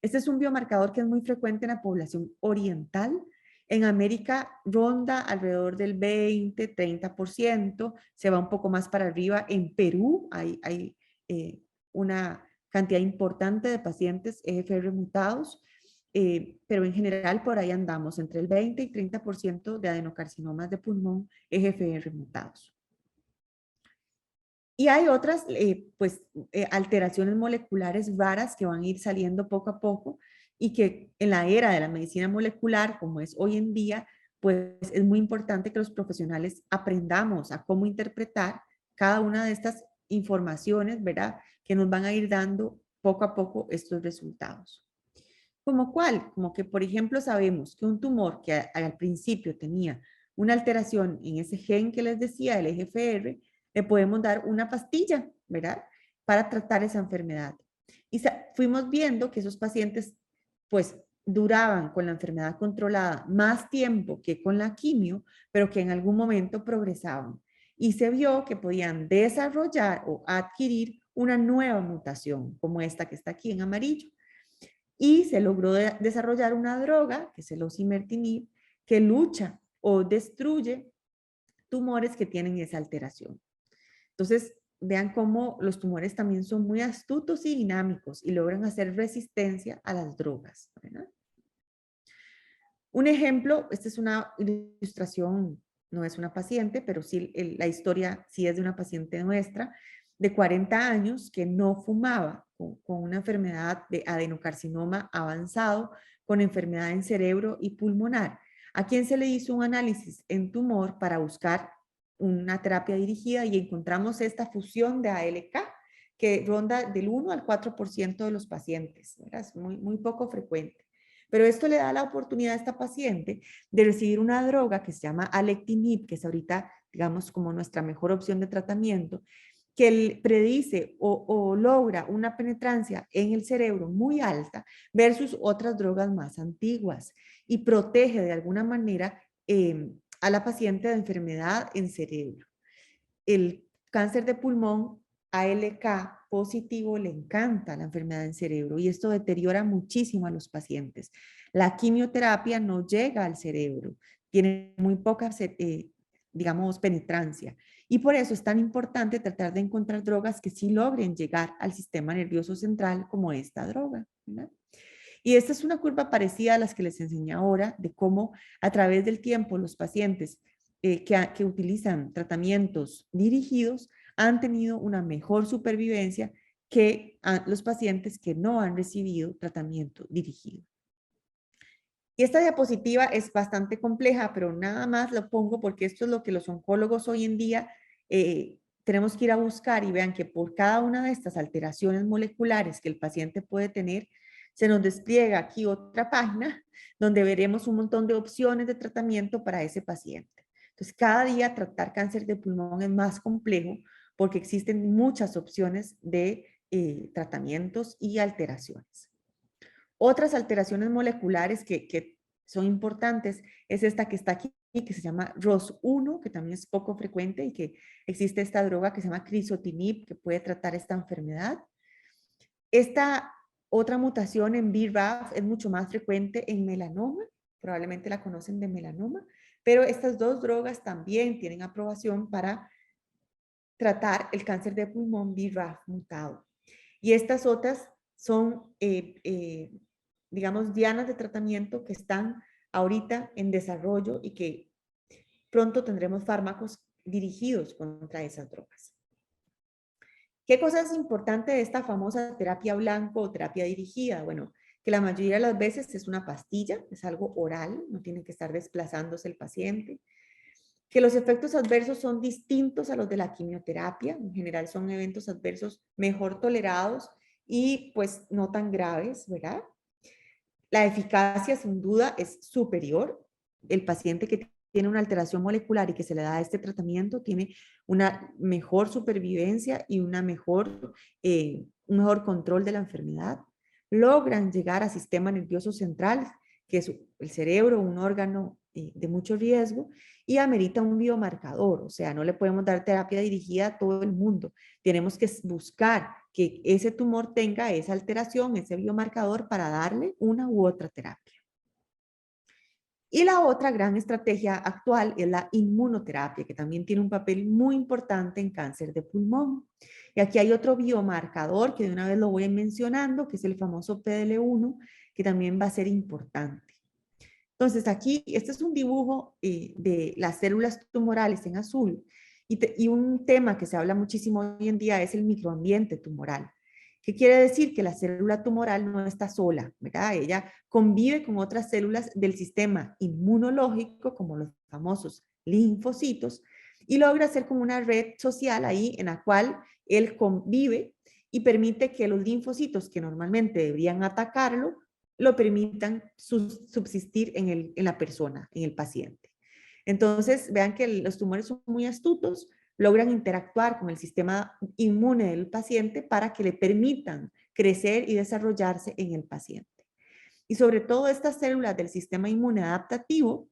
Este es un biomarcador que es muy frecuente en la población oriental. En América ronda alrededor del 20-30%, se va un poco más para arriba. En Perú hay una cantidad importante de pacientes EGFR mutados, pero en general por ahí andamos entre el 20 y 30% de adenocarcinomas de pulmón EGFR mutados. Y hay otras alteraciones moleculares raras que van a ir saliendo poco a poco y que en la era de la medicina molecular, como es hoy en día, pues es muy importante que los profesionales aprendamos a cómo interpretar cada una de estas informaciones, ¿verdad? Que nos van a ir dando poco a poco estos resultados. ¿Como cuál? Como que, por ejemplo, sabemos que un tumor que al principio tenía una alteración en ese gen que les decía, el EGFR, le podemos dar una pastilla, ¿verdad? Para tratar esa enfermedad. Y fuimos viendo que esos pacientes, pues, duraban con la enfermedad controlada más tiempo que con la quimio, pero que en algún momento progresaban. Y se vio que podían desarrollar o adquirir una nueva mutación, como esta que está aquí en amarillo. Y se logró desarrollar una droga, que es el osimertinib, que lucha o destruye tumores que tienen esa alteración. Entonces, vean cómo los tumores también son muy astutos y dinámicos y logran hacer resistencia a las drogas, ¿verdad? Un ejemplo, esta es una ilustración, no es una paciente, pero sí la historia sí es de una paciente nuestra de 40 años que no fumaba, con una enfermedad de adenocarcinoma avanzado, con enfermedad en cerebro y pulmonar, a quien se le hizo un análisis en tumor para buscar una terapia dirigida y encontramos esta fusión de ALK que ronda del 1 al 4% de los pacientes, ¿verdad? Es muy poco frecuente. Pero esto le da la oportunidad a esta paciente de recibir una droga que se llama alectinib, que es ahorita, digamos, como nuestra mejor opción de tratamiento, que predice o logra una penetrancia en el cerebro muy alta versus otras drogas más antiguas y protege de alguna manera a la paciente de enfermedad en cerebro. El cáncer de pulmón ALK positivo le encanta la enfermedad en cerebro y esto deteriora muchísimo a los pacientes. La quimioterapia no llega al cerebro, tiene muy poca, digamos, penetrancia. Y por eso es tan importante tratar de encontrar drogas que sí logren llegar al sistema nervioso central como esta droga, ¿verdad? Y esta es una curva parecida a las que les enseñé ahora, de cómo a través del tiempo los pacientes que utilizan tratamientos dirigidos han tenido una mejor supervivencia que los pacientes que no han recibido tratamiento dirigido. Y esta diapositiva es bastante compleja, pero nada más lo pongo porque esto es lo que los oncólogos hoy en día tenemos que ir a buscar, y vean que por cada una de estas alteraciones moleculares que el paciente puede tener, se nos despliega aquí otra página donde veremos un montón de opciones de tratamiento para ese paciente. Entonces, cada día tratar cáncer de pulmón es más complejo porque existen muchas opciones de tratamientos y alteraciones. Otras alteraciones moleculares que son importantes es esta que está aquí, que se llama ROS1, que también es poco frecuente, y que existe esta droga que se llama crizotinib, que puede tratar esta enfermedad. Esta otra mutación en BRAF es mucho más frecuente en melanoma, probablemente la conocen de melanoma, pero estas dos drogas también tienen aprobación para tratar el cáncer de pulmón BRAF mutado. Y estas otras son, digamos, dianas de tratamiento que están ahorita en desarrollo y que pronto tendremos fármacos dirigidos contra esas drogas. ¿Qué cosa es importante de esta famosa terapia blanco o terapia dirigida? Bueno, que la mayoría de las veces es una pastilla, es algo oral, no tiene que estar desplazándose el paciente. Que los efectos adversos son distintos a los de la quimioterapia, en general son eventos adversos mejor tolerados y pues no tan graves, ¿verdad? La eficacia sin duda es superior. El paciente que tiene una alteración molecular y que se le da este tratamiento tiene una mejor supervivencia y un mejor control de la enfermedad. Logran llegar al sistema nervioso central, que es el cerebro, un órgano de mucho riesgo, y amerita un biomarcador. O sea, no le podemos dar terapia dirigida a todo el mundo. Tenemos que buscar que ese tumor tenga esa alteración, ese biomarcador, para darle una u otra terapia. Y la otra gran estrategia actual es la inmunoterapia, que también tiene un papel muy importante en cáncer de pulmón. Y aquí hay otro biomarcador que de una vez lo voy mencionando, que es el famoso PDL1, que también va a ser importante. Entonces aquí, este es un dibujo de las células tumorales en azul, y un tema que se habla muchísimo hoy en día es el microambiente tumoral. ¿Qué quiere decir? Que la célula tumoral no está sola, ¿verdad? Ella convive con otras células del sistema inmunológico, como los famosos linfocitos, y logra hacer como una red social ahí en la cual él convive y permite que los linfocitos que normalmente deberían atacarlo, lo permitan subsistir en la persona, en el paciente. Entonces, vean que los tumores son muy astutos, logran interactuar con el sistema inmune del paciente para que le permitan crecer y desarrollarse en el paciente. Y sobre todo estas células del sistema inmune adaptativo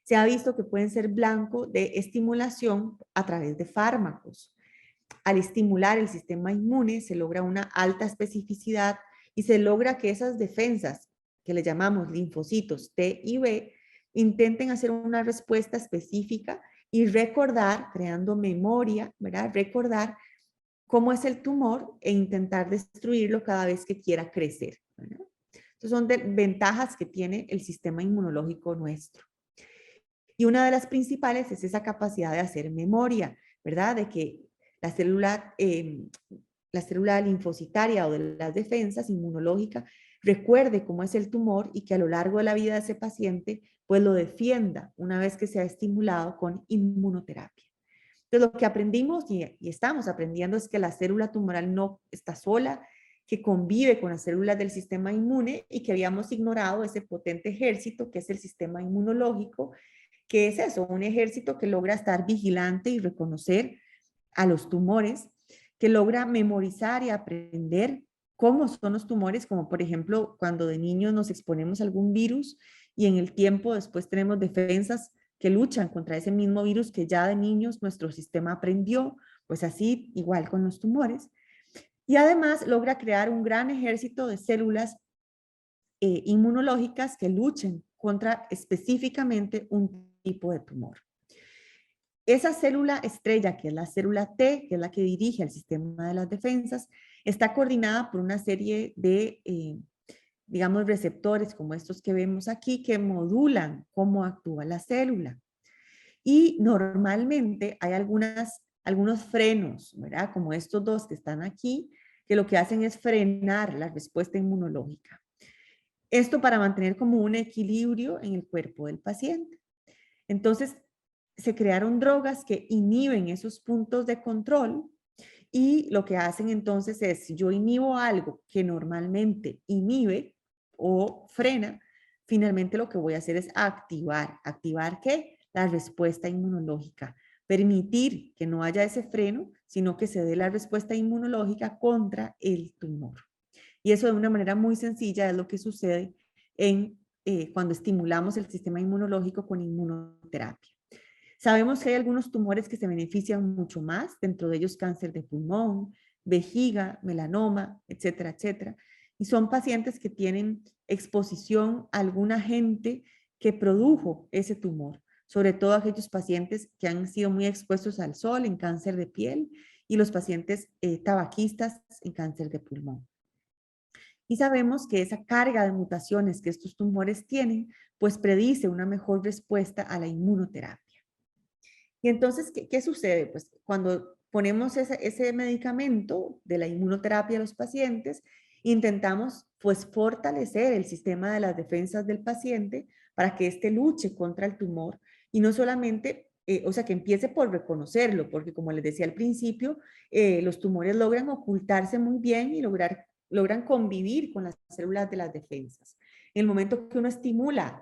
se ha visto que pueden ser blanco de estimulación a través de fármacos. Al estimular el sistema inmune se logra una alta especificidad y se logra que esas defensas, que le llamamos linfocitos T y B, intenten hacer una respuesta específica y recordar, creando memoria, ¿verdad? Recordar cómo es el tumor e intentar destruirlo cada vez que quiera crecer, ¿verdad? Entonces son ventajas que tiene el sistema inmunológico nuestro. Y una de las principales es esa capacidad de hacer memoria, ¿verdad? De que la célula linfocitaria o de las defensas inmunológicas recuerde cómo es el tumor y que a lo largo de la vida de ese paciente pues lo defienda una vez que se ha estimulado con inmunoterapia. Entonces lo que aprendimos y estamos aprendiendo es que la célula tumoral no está sola, que convive con las células del sistema inmune y que habíamos ignorado ese potente ejército que es el sistema inmunológico, que es eso, un ejército que logra estar vigilante y reconocer a los tumores, que logra memorizar y aprender cómo son los tumores, como por ejemplo cuando de niños nos exponemos a algún virus y en el tiempo después tenemos defensas que luchan contra ese mismo virus que ya de niños nuestro sistema aprendió, pues así igual con los tumores. Y además logra crear un gran ejército de células inmunológicas que luchen contra específicamente un tipo de tumor. Esa célula estrella, que es la célula T, que es la que dirige el sistema de las defensas, está coordinada por una serie de digamos, receptores como estos que vemos aquí que modulan cómo actúa la célula. Y normalmente hay algunos frenos, ¿verdad? Como estos dos que están aquí, que lo que hacen es frenar la respuesta inmunológica. Esto para mantener como un equilibrio en el cuerpo del paciente. Entonces, se crearon drogas que inhiben esos puntos de control y lo que hacen entonces es, si yo inhibo algo que normalmente inhibe o frena, finalmente lo que voy a hacer es activar. ¿Activar qué? La respuesta inmunológica. Permitir que no haya ese freno, sino que se dé la respuesta inmunológica contra el tumor. Y eso de una manera muy sencilla es lo que sucede cuando estimulamos el sistema inmunológico con inmunoterapia. Sabemos que hay algunos tumores que se benefician mucho más, dentro de ellos cáncer de pulmón, vejiga, melanoma, etcétera, etcétera. Y son pacientes que tienen exposición a algún agente que produjo ese tumor, sobre todo aquellos pacientes que han sido muy expuestos al sol en cáncer de piel y los pacientes tabaquistas en cáncer de pulmón. Y sabemos que esa carga de mutaciones que estos tumores tienen, pues predice una mejor respuesta a la inmunoterapia. Y entonces, ¿qué sucede? Pues cuando ponemos ese medicamento de la inmunoterapia a los pacientes, intentamos pues fortalecer el sistema de las defensas del paciente para que éste luche contra el tumor y no solamente, o sea, que empiece por reconocerlo, porque como les decía al principio, los tumores logran ocultarse muy bien y logran convivir con las células de las defensas. En el momento que uno estimula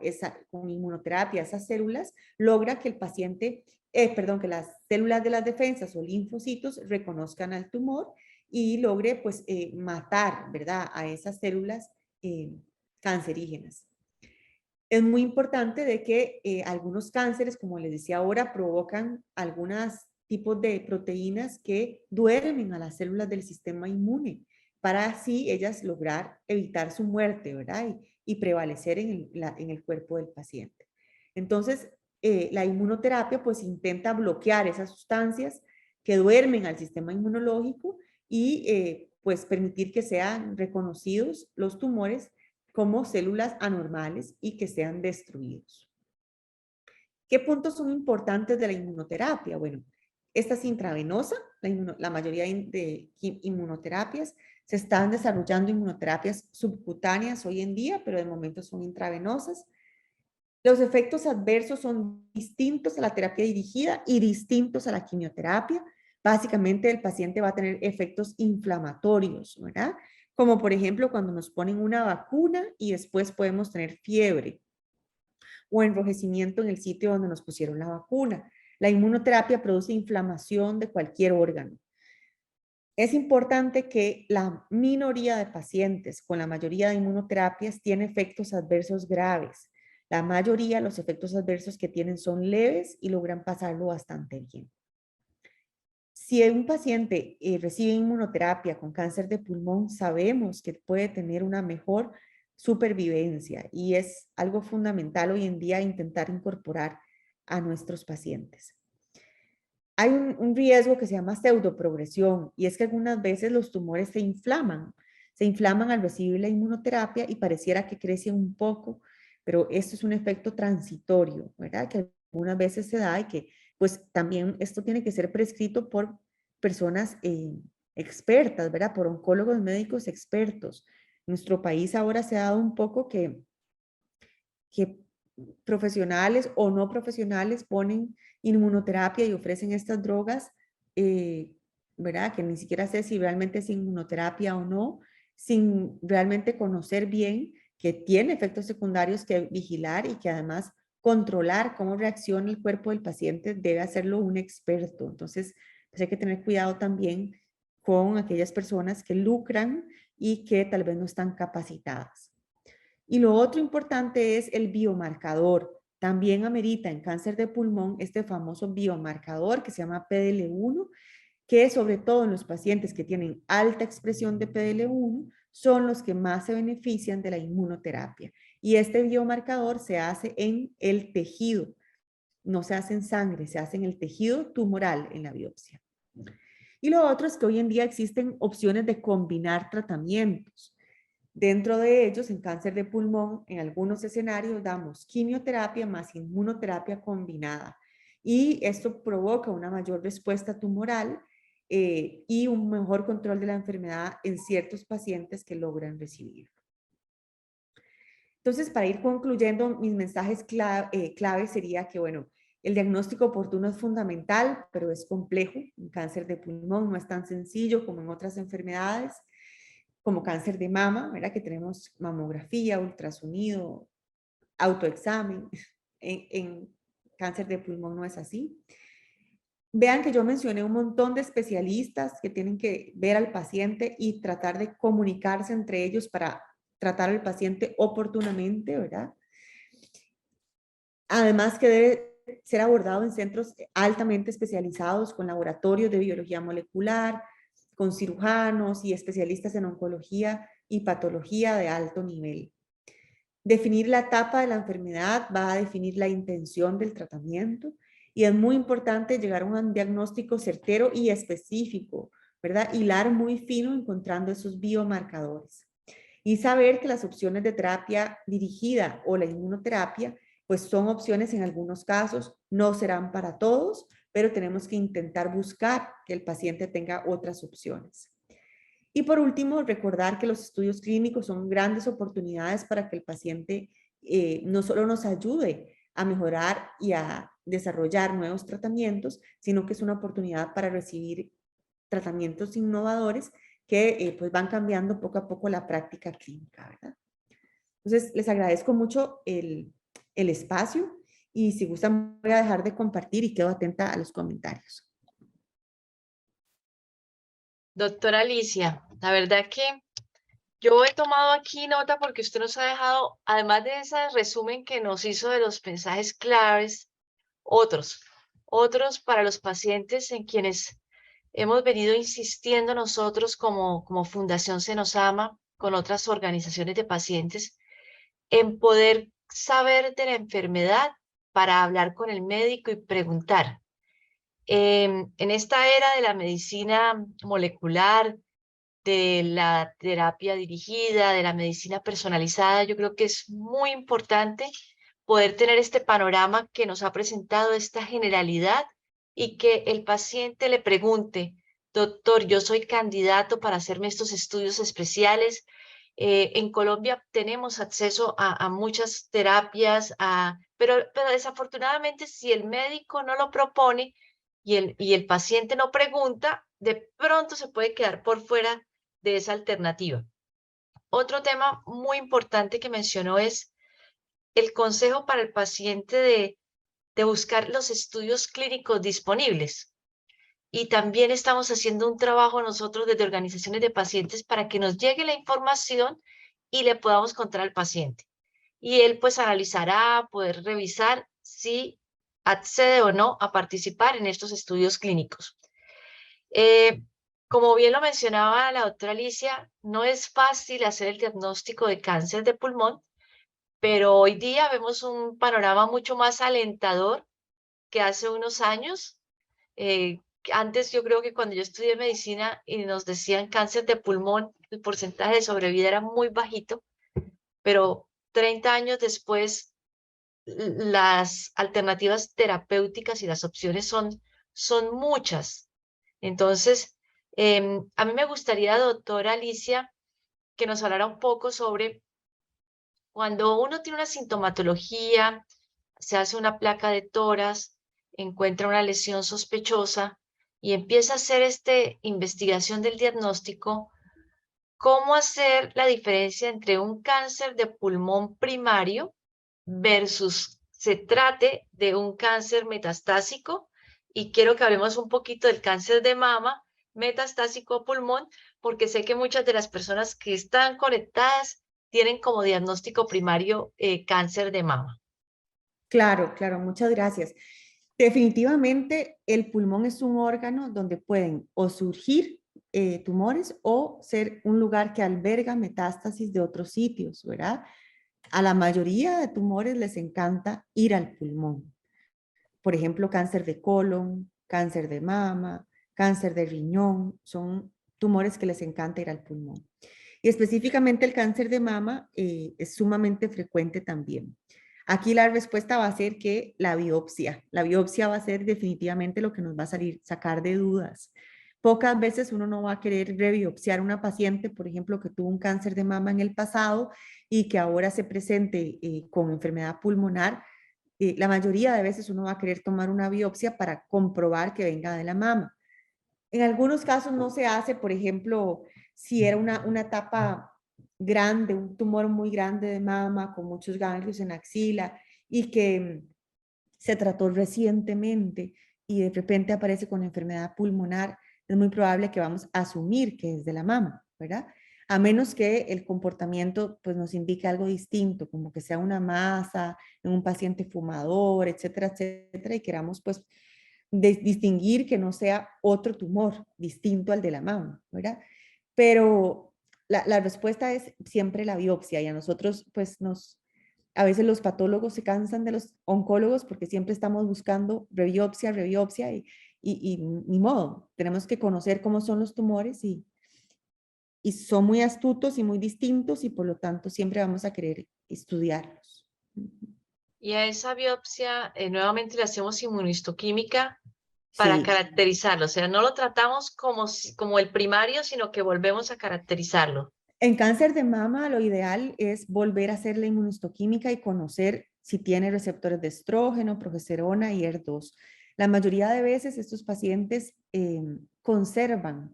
con inmunoterapia esas células, logra que el paciente que las células de las defensas o linfocitos reconozcan al tumor y logre pues matar, ¿verdad?, a esas células cancerígenas. Es muy importante de que algunos cánceres, como les decía ahora, provocan algunos tipos de proteínas que duermen a las células del sistema inmune para así ellas lograr evitar su muerte, ¿verdad? Y prevalecer en el cuerpo del paciente. Entonces, la inmunoterapia pues intenta bloquear esas sustancias que duermen al sistema inmunológico y pues permitir que sean reconocidos los tumores como células anormales y que sean destruidos. ¿Qué puntos son importantes de la inmunoterapia? Bueno, esta es intravenosa, la mayoría de inmunoterapias se están desarrollando inmunoterapias subcutáneas hoy en día, pero de momento son intravenosas. Los efectos adversos son distintos a la terapia dirigida y distintos a la quimioterapia. Básicamente el paciente va a tener efectos inflamatorios, ¿verdad? Como por ejemplo cuando nos ponen una vacuna y después podemos tener fiebre o enrojecimiento en el sitio donde nos pusieron la vacuna. La inmunoterapia produce inflamación de cualquier órgano. Es importante que la minoría de pacientes con la mayoría de inmunoterapias tiene efectos adversos graves. La mayoría, los efectos adversos que tienen son leves y logran pasarlo bastante bien. Si un paciente recibe inmunoterapia con cáncer de pulmón, sabemos que puede tener una mejor supervivencia y es algo fundamental hoy en día intentar incorporar a nuestros pacientes. Hay un riesgo que se llama pseudoprogresión y es que algunas veces los tumores se inflaman al recibir la inmunoterapia y pareciera que crecen un poco, pero esto es un efecto transitorio, ¿verdad? Que algunas veces se da y que pues también esto tiene que ser prescrito por personas expertas, ¿verdad? Por oncólogos médicos expertos. En nuestro país ahora se ha dado un poco que profesionales o no profesionales ponen inmunoterapia y ofrecen estas drogas, ¿verdad? Que ni siquiera sé si realmente es inmunoterapia o no, sin realmente conocer bien que tiene efectos secundarios que vigilar y que además controlar cómo reacciona el cuerpo del paciente debe hacerlo un experto. Entonces, pues hay que tener cuidado también con aquellas personas que lucran y que tal vez no están capacitadas. Y lo otro importante es el biomarcador. También amerita en cáncer de pulmón este famoso biomarcador que se llama PDL1, que sobre todo en los pacientes que tienen alta expresión de PDL1 son los que más se benefician de la inmunoterapia. Y este biomarcador se hace en el tejido, no se hace en sangre, se hace en el tejido tumoral en la biopsia. Y lo otro es que hoy en día existen opciones de combinar tratamientos. Dentro de ellos, en cáncer de pulmón, en algunos escenarios damos quimioterapia más inmunoterapia combinada. Y esto provoca una mayor respuesta tumoral y un mejor control de la enfermedad en ciertos pacientes que logran recibirlo. Entonces, para ir concluyendo, mis mensajes clave sería que, bueno, el diagnóstico oportuno es fundamental, pero es complejo. Un cáncer de pulmón no es tan sencillo como en otras enfermedades, como cáncer de mama, ¿verdad? Que tenemos mamografía, ultrasonido, autoexamen. En cáncer de pulmón no es así. Vean que yo mencioné un montón de especialistas que tienen que ver al paciente y tratar de comunicarse entre ellos para tratar al paciente oportunamente, ¿verdad? Además que debe ser abordado en centros altamente especializados con laboratorios de biología molecular, con cirujanos y especialistas en oncología y patología de alto nivel. Definir la etapa de la enfermedad va a definir la intención del tratamiento y es muy importante llegar a un diagnóstico certero y específico, ¿verdad? Hilar muy fino encontrando esos biomarcadores. Y saber que las opciones de terapia dirigida o la inmunoterapia, pues son opciones en algunos casos, no serán para todos, pero tenemos que intentar buscar que el paciente tenga otras opciones. Y por último, recordar que los estudios clínicos son grandes oportunidades para que el paciente no solo nos ayude a mejorar y a desarrollar nuevos tratamientos, sino que es una oportunidad para recibir tratamientos innovadores que pues van cambiando poco a poco la práctica clínica, ¿verdad? Entonces, les agradezco mucho el espacio y si gustan voy a dejar de compartir y quedo atenta a los comentarios. Doctora Alicia, la verdad que yo he tomado aquí nota porque usted nos ha dejado, además de ese resumen que nos hizo de los mensajes claves, otros, otros para los pacientes en quienes hemos venido insistiendo nosotros como Fundación Se Nos Ama, con otras organizaciones de pacientes, en poder saber de la enfermedad para hablar con el médico y preguntar. En esta era de la medicina molecular, de la terapia dirigida, de la medicina personalizada, yo creo que es muy importante poder tener este panorama que nos ha presentado esta generalidad y que el paciente le pregunte, doctor, yo soy candidato para hacerme estos estudios especiales. En Colombia tenemos acceso a muchas terapias, pero desafortunadamente si el médico no lo propone y el paciente no pregunta, de pronto se puede quedar por fuera de esa alternativa. Otro tema muy importante que mencionó es el consejo para el paciente de buscar los estudios clínicos disponibles. Y también estamos haciendo un trabajo nosotros desde organizaciones de pacientes para que nos llegue la información y le podamos contar al paciente. Y él pues analizará, poder revisar si accede o no a participar en estos estudios clínicos. Como bien lo mencionaba la doctora Alicia, no es fácil hacer el diagnóstico de cáncer de pulmón, pero hoy día vemos un panorama mucho más alentador que hace unos años. Antes yo creo que cuando yo estudié medicina y nos decían cáncer de pulmón, el porcentaje de sobrevida era muy bajito, pero 30 años después las alternativas terapéuticas y las opciones son muchas. Entonces, a mí me gustaría, doctora Alicia, que nos hablara un poco sobre cuando uno tiene una sintomatología, se hace una placa de tórax, encuentra una lesión sospechosa y empieza a hacer esta investigación del diagnóstico, ¿cómo hacer la diferencia entre un cáncer de pulmón primario versus se trate de un cáncer metastásico? Y quiero que hablemos un poquito del cáncer de mama metastásico a pulmón, porque sé que muchas de las personas que están conectadas tienen como diagnóstico primario cáncer de mama. Claro, claro, muchas gracias. Definitivamente el pulmón es un órgano donde pueden o surgir tumores o ser un lugar que alberga metástasis de otros sitios, ¿verdad? A la mayoría de tumores les encanta ir al pulmón. Por ejemplo, cáncer de colon, cáncer de mama, cáncer de riñón, son tumores que les encanta ir al pulmón. Y específicamente el cáncer de mama es sumamente frecuente también. Aquí la respuesta va a ser que la biopsia va a ser definitivamente lo que nos va a sacar de dudas. Pocas veces uno no va a querer rebiopsiar a una paciente, por ejemplo, que tuvo un cáncer de mama en el pasado y que ahora se presente con enfermedad pulmonar. La mayoría de veces uno va a querer tomar una biopsia para comprobar que venga de la mama. En algunos casos no se hace, por ejemplo, si era una etapa grande, un tumor muy grande de mama con muchos ganglios en axila y que se trató recientemente y de repente aparece con enfermedad pulmonar, es muy probable que vamos a asumir que es de la mama, ¿verdad? A menos que el comportamiento pues, nos indique algo distinto, como que sea una masa en un paciente fumador, etcétera, etcétera, y queramos pues distinguir que no sea otro tumor distinto al de la mama, ¿verdad? Pero la respuesta es siempre la biopsia y a nosotros pues a veces los patólogos se cansan de los oncólogos porque siempre estamos buscando rebiopsia, rebiopsia y ni modo, tenemos que conocer cómo son los tumores y son muy astutos y muy distintos y por lo tanto siempre vamos a querer estudiarlos. Y a esa biopsia nuevamente le hacemos inmunohistoquímica para Sí, caracterizarlo. O sea, no lo tratamos como, como el primario, sino que volvemos a caracterizarlo. en cáncer de mama lo ideal es volver a hacer la inmunohistoquímica y conocer si tiene receptores de estrógeno, progesterona y ER2. La mayoría de veces estos pacientes conservan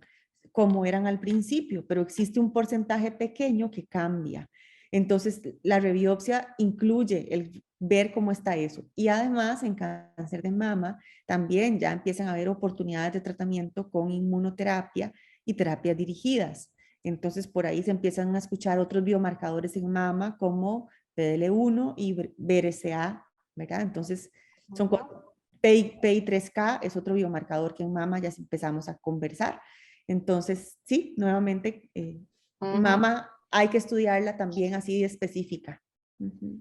como eran al principio, pero existe un porcentaje pequeño que cambia. Entonces, la rebiopsia incluye el ver cómo está eso. Y además, en cáncer de mama, también ya empiezan a haber oportunidades de tratamiento con inmunoterapia y terapias dirigidas. Entonces, por ahí se empiezan a escuchar otros biomarcadores en mama como PDL1 y BRCA, ¿verdad? Entonces, son PI3K es otro biomarcador que en mama ya empezamos a conversar. Entonces, sí, nuevamente, Ujú. mama hay que estudiarla también así de específica.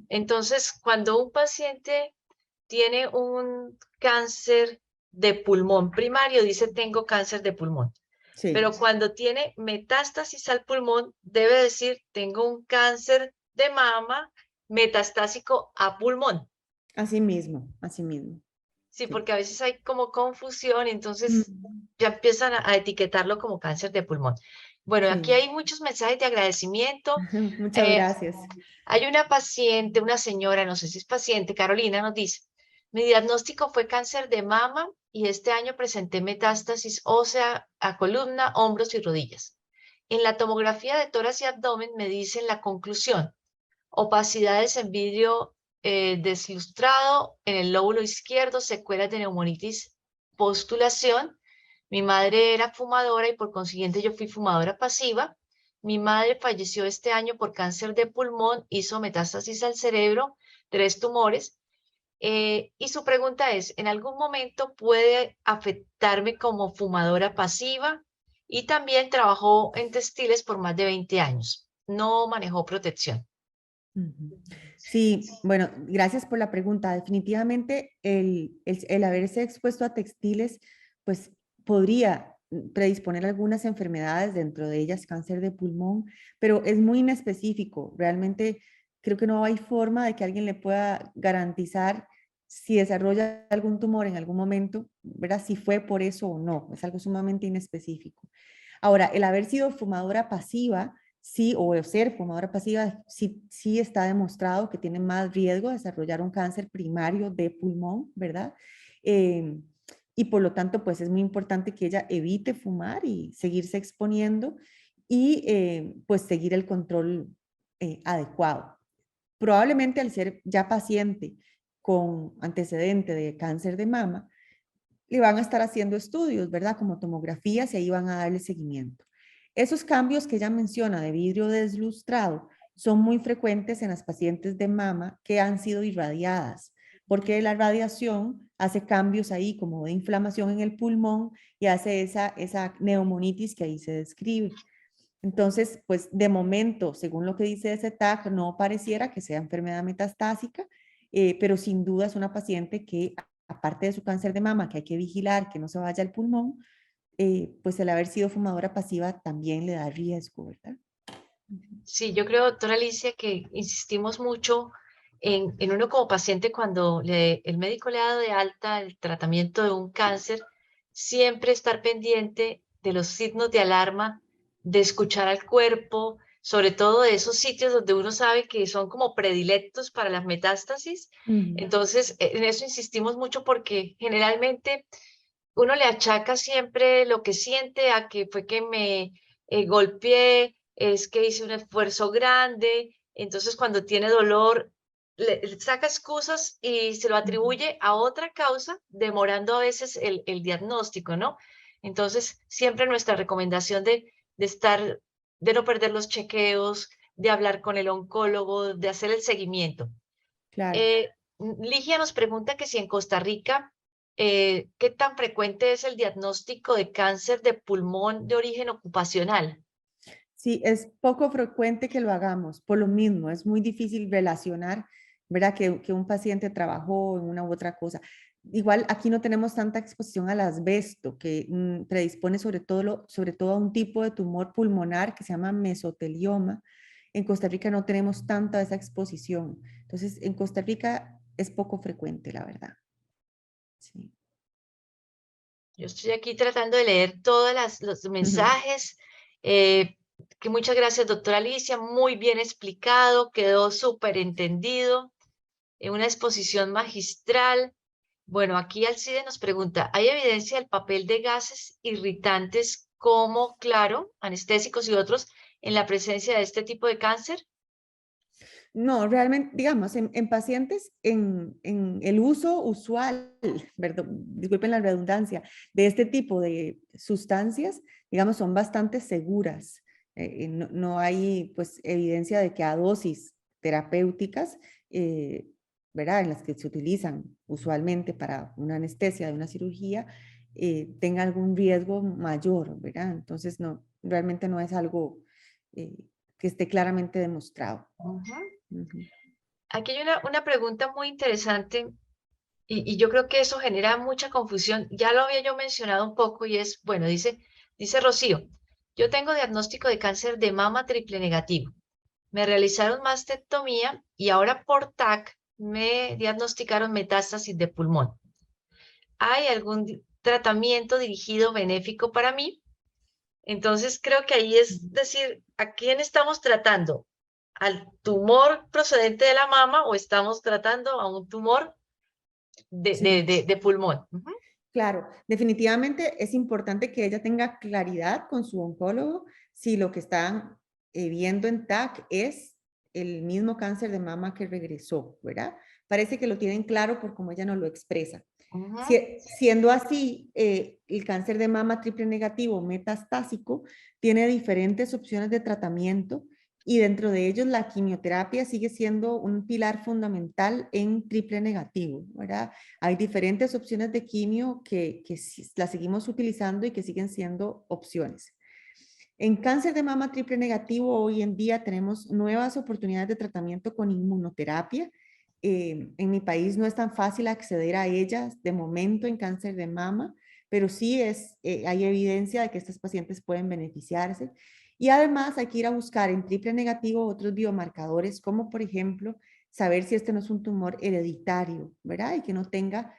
Entonces, cuando un paciente tiene un cáncer de pulmón primario, dice tengo cáncer de pulmón. Sí, Pero cuando tiene metástasis al pulmón, debe decir tengo un cáncer de mama metastásico a pulmón. así mismo, así mismo. Sí, Sí. porque a veces hay como confusión, entonces Mm, ya empiezan a etiquetarlo como cáncer de pulmón. Bueno, aquí sí. hay muchos mensajes de agradecimiento. Muchas Eh, gracias. Hay una paciente, una señora, no sé si es paciente, Carolina nos dice, mi diagnóstico fue cáncer de mama y este año presenté metástasis ósea a columna, hombros y rodillas. En la tomografía de tórax y abdomen me dicen la conclusión, opacidades en vidrio deslustrado en el lóbulo izquierdo, secuelas de neumonitis, postulación. Mi madre era fumadora y por consiguiente yo fui fumadora pasiva. Mi madre falleció este año por cáncer de pulmón, hizo metástasis al cerebro, 3 tumores. Y su pregunta es, ¿en algún momento puede afectarme como fumadora pasiva? Y también trabajó en textiles por más de 20 años. No manejó protección. Ujú. Sí, bueno, gracias por la pregunta. Definitivamente el haberse expuesto a textiles, pues podría predisponer algunas enfermedades, dentro de ellas cáncer de pulmón, pero es muy inespecífico. Realmente creo que no hay forma de que alguien le pueda garantizar si desarrolla algún tumor en algún momento, ¿verdad? Si fue por eso o no. Es algo sumamente inespecífico. Ahora, el haber sido fumadora pasiva, sí, o ser fumadora pasiva, sí, sí está demostrado que tiene más riesgo de desarrollar un cáncer primario de pulmón, ¿verdad? Eh, y por lo tanto, pues es muy importante que ella evite fumar y seguirse exponiendo y pues seguir el control adecuado. Probablemente al ser ya paciente con antecedente de cáncer de mama, le van a estar haciendo estudios, ¿verdad? Como tomografías y ahí van a darle seguimiento. Esos cambios que ella menciona de vidrio deslustrado son muy frecuentes en las pacientes de mama que han sido irradiadas, porque la radiación hace cambios ahí como de inflamación en el pulmón y hace esa neumonitis que ahí se describe. Entonces, pues de momento, según lo que dice ese TAC, no pareciera que sea enfermedad metastásica, pero sin duda es una paciente que, aparte de su cáncer de mama, que hay que vigilar que no se vaya al pulmón, pues el haber sido fumadora pasiva también le da riesgo, ¿verdad? Sí, yo creo, doctora Alicia, que insistimos mucho en uno como paciente cuando el médico le ha dado de alta el tratamiento de un cáncer, siempre estar pendiente de los signos de alarma, de escuchar al cuerpo, sobre todo de esos sitios donde uno sabe que son como predilectos para las metástasis. Ujú. Entonces, en eso insistimos mucho porque generalmente uno le achaca siempre lo que siente a que fue que me golpeé, es que hice un esfuerzo grande, entonces cuando tiene dolor, le saca excusas y se lo Ujú. atribuye a otra causa, demorando a veces el diagnóstico, ¿no? Entonces, siempre nuestra recomendación de estar, de no perder los chequeos, de hablar con el oncólogo, de hacer el seguimiento. Claro. Eh, Ligia nos pregunta que si en Costa Rica, ¿qué tan frecuente es el diagnóstico de cáncer de pulmón de origen ocupacional? Sí, es poco frecuente que lo hagamos, por lo mismo, es muy difícil relacionar, ¿verdad? Que un paciente trabajó en una u otra cosa. Igual aquí no tenemos tanta exposición al asbesto, que predispone sobre todo a un tipo de tumor pulmonar que se llama mesotelioma. En Costa Rica no tenemos tanta esa exposición. Entonces, en Costa Rica es poco frecuente, la verdad. Sí. Yo estoy aquí tratando de leer todos los mensajes. eh, que muchas gracias, doctora Alicia, muy bien explicado, quedó súper entendido, en una exposición magistral. Bueno, aquí Alcide nos pregunta, ¿hay evidencia del papel de gases irritantes como, claro, anestésicos y otros en la presencia de este tipo de cáncer? No, realmente, digamos, en pacientes, en el uso usual, disculpen la redundancia, de este tipo de sustancias, digamos, son bastante seguras. No, no hay, pues, evidencia de que a dosis terapéuticas, eh, ¿verdad? En las que se utilizan usualmente para una anestesia de una cirugía, tenga algún riesgo mayor, ¿verdad? Entonces, no, realmente no es algo eh, que esté claramente demostrado. Ujú. Ujú. Aquí hay una pregunta muy interesante y yo creo que eso genera mucha confusión. Ya lo había yo mencionado un poco y es, bueno, dice Rocío, yo tengo diagnóstico de cáncer de mama triple negativo. Me realizaron mastectomía y ahora por TAC me diagnosticaron metástasis de pulmón. ¿Hay algún tratamiento dirigido benéfico para mí? Entonces creo que ahí es decir, ¿a quién estamos tratando? ¿Al tumor procedente de la mama o estamos tratando a un tumor Sí, de pulmón? Ujú. claro, definitivamente es importante que ella tenga claridad con su oncólogo si lo que están viendo en TAC es el mismo cáncer de mama que regresó, ¿verdad? Parece que lo tienen claro por cómo ella nos lo expresa. Ujú. Siendo así, el cáncer de mama triple negativo metastásico tiene diferentes opciones de tratamiento y dentro de ellos la quimioterapia sigue siendo un pilar fundamental en triple negativo, ¿verdad? Hay diferentes opciones de quimio que las seguimos utilizando y que siguen siendo opciones. En cáncer de mama triple negativo, hoy en día tenemos nuevas oportunidades de tratamiento con inmunoterapia. En mi país no es tan fácil acceder a ellas de momento en cáncer de mama, pero sí hay evidencia de que estos pacientes pueden beneficiarse. Y además hay que ir a buscar en triple negativo otros biomarcadores, como por ejemplo saber si este no es un tumor hereditario, ¿verdad? Y que no tenga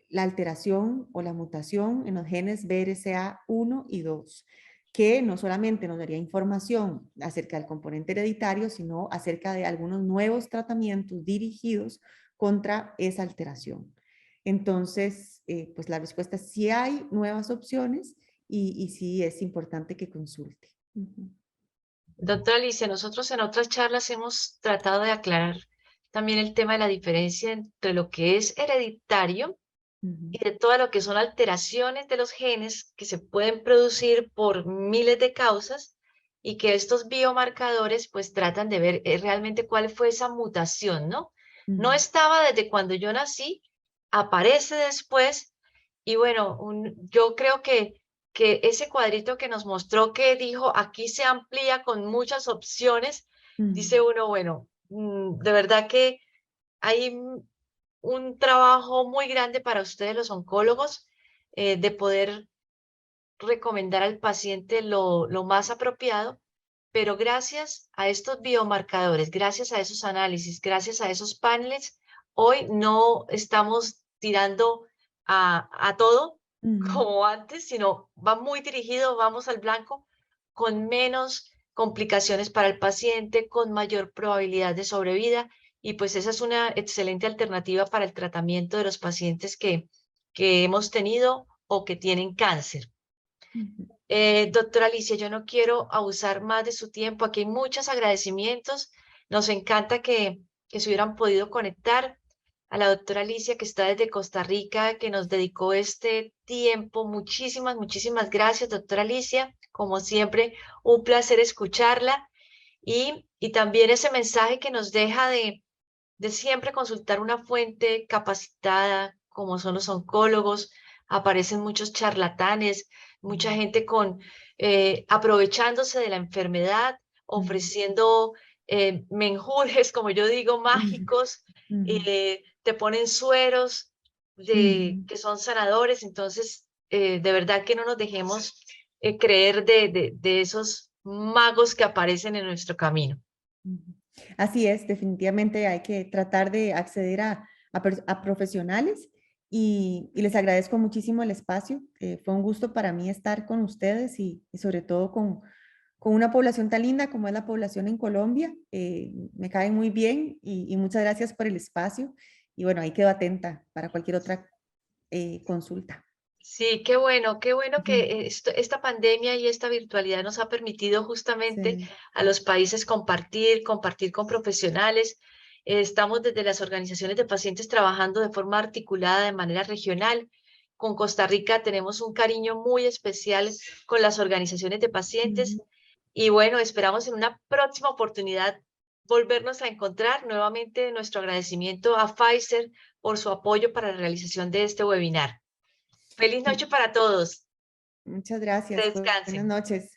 la alteración o la mutación en los genes BRCA1 y 2, que no solamente nos daría información acerca del componente hereditario, sino acerca de algunos nuevos tratamientos dirigidos contra esa alteración. Entonces, pues la respuesta es sí hay nuevas opciones y sí es importante que consulte. Ujú. Doctora Alicia, nosotros en otras charlas hemos tratado de aclarar también el tema de la diferencia entre lo que es hereditario Ujú. y de todo lo que son alteraciones de los genes que se pueden producir por miles de causas y que estos biomarcadores pues tratan de ver realmente cuál fue esa mutación, ¿no? No Ujú. estaba desde cuando yo nací, aparece después y bueno, yo creo que ese cuadrito que nos mostró que dijo aquí se amplía con muchas opciones, Ujú. dice uno, bueno, de verdad que hay un trabajo muy grande para ustedes los oncólogos de poder recomendar al paciente lo más apropiado pero gracias a estos biomarcadores, gracias a esos análisis, gracias a esos paneles, hoy no estamos tirando a todo Ujú, como antes, sino va muy dirigido, vamos al blanco, con menos complicaciones para el paciente, con mayor probabilidad de sobrevida, y pues esa es una excelente alternativa para el tratamiento de los pacientes que hemos tenido o que tienen cáncer. ujú. Doctora Alicia, yo no quiero abusar más de su tiempo. Aquí hay muchos agradecimientos. Nos encanta que se hubieran podido conectar. A la doctora Alicia, que está desde Costa Rica, que nos dedicó este tiempo. Muchísimas, muchísimas gracias, doctora Alicia. Como siempre, un placer escucharla. Y también ese mensaje que nos deja de siempre consultar una fuente capacitada, como son los oncólogos. Aparecen muchos charlatanes, mucha gente aprovechándose de la enfermedad, Ujú, ofreciendo menjures, como yo digo, ujú, mágicos, ujú, te ponen sueros ujú, que son sanadores. Entonces, de verdad que no nos dejemos creer de esos magos que aparecen en nuestro camino. ujú. Así es, definitivamente hay que tratar de acceder a profesionales y les agradezco muchísimo el espacio. Fue un gusto para mí estar con ustedes y sobre todo con una población tan linda como es la población en Colombia. Me caen muy bien y muchas gracias por el espacio. Y bueno, ahí quedo atenta para cualquier otra consulta. Sí, qué bueno Ujú. que esta pandemia y esta virtualidad nos ha permitido justamente Sí. a los países compartir con profesionales. Estamos desde las organizaciones de pacientes trabajando de forma articulada, de manera regional. Con Costa Rica tenemos un cariño muy especial con las organizaciones de pacientes Ujú. y bueno, esperamos en una próxima oportunidad volvernos a encontrar. Nuevamente nuestro agradecimiento a Pfizer por su apoyo para la realización de este webinar. Feliz noche para todos. Muchas gracias. Buenas Descansen. noches.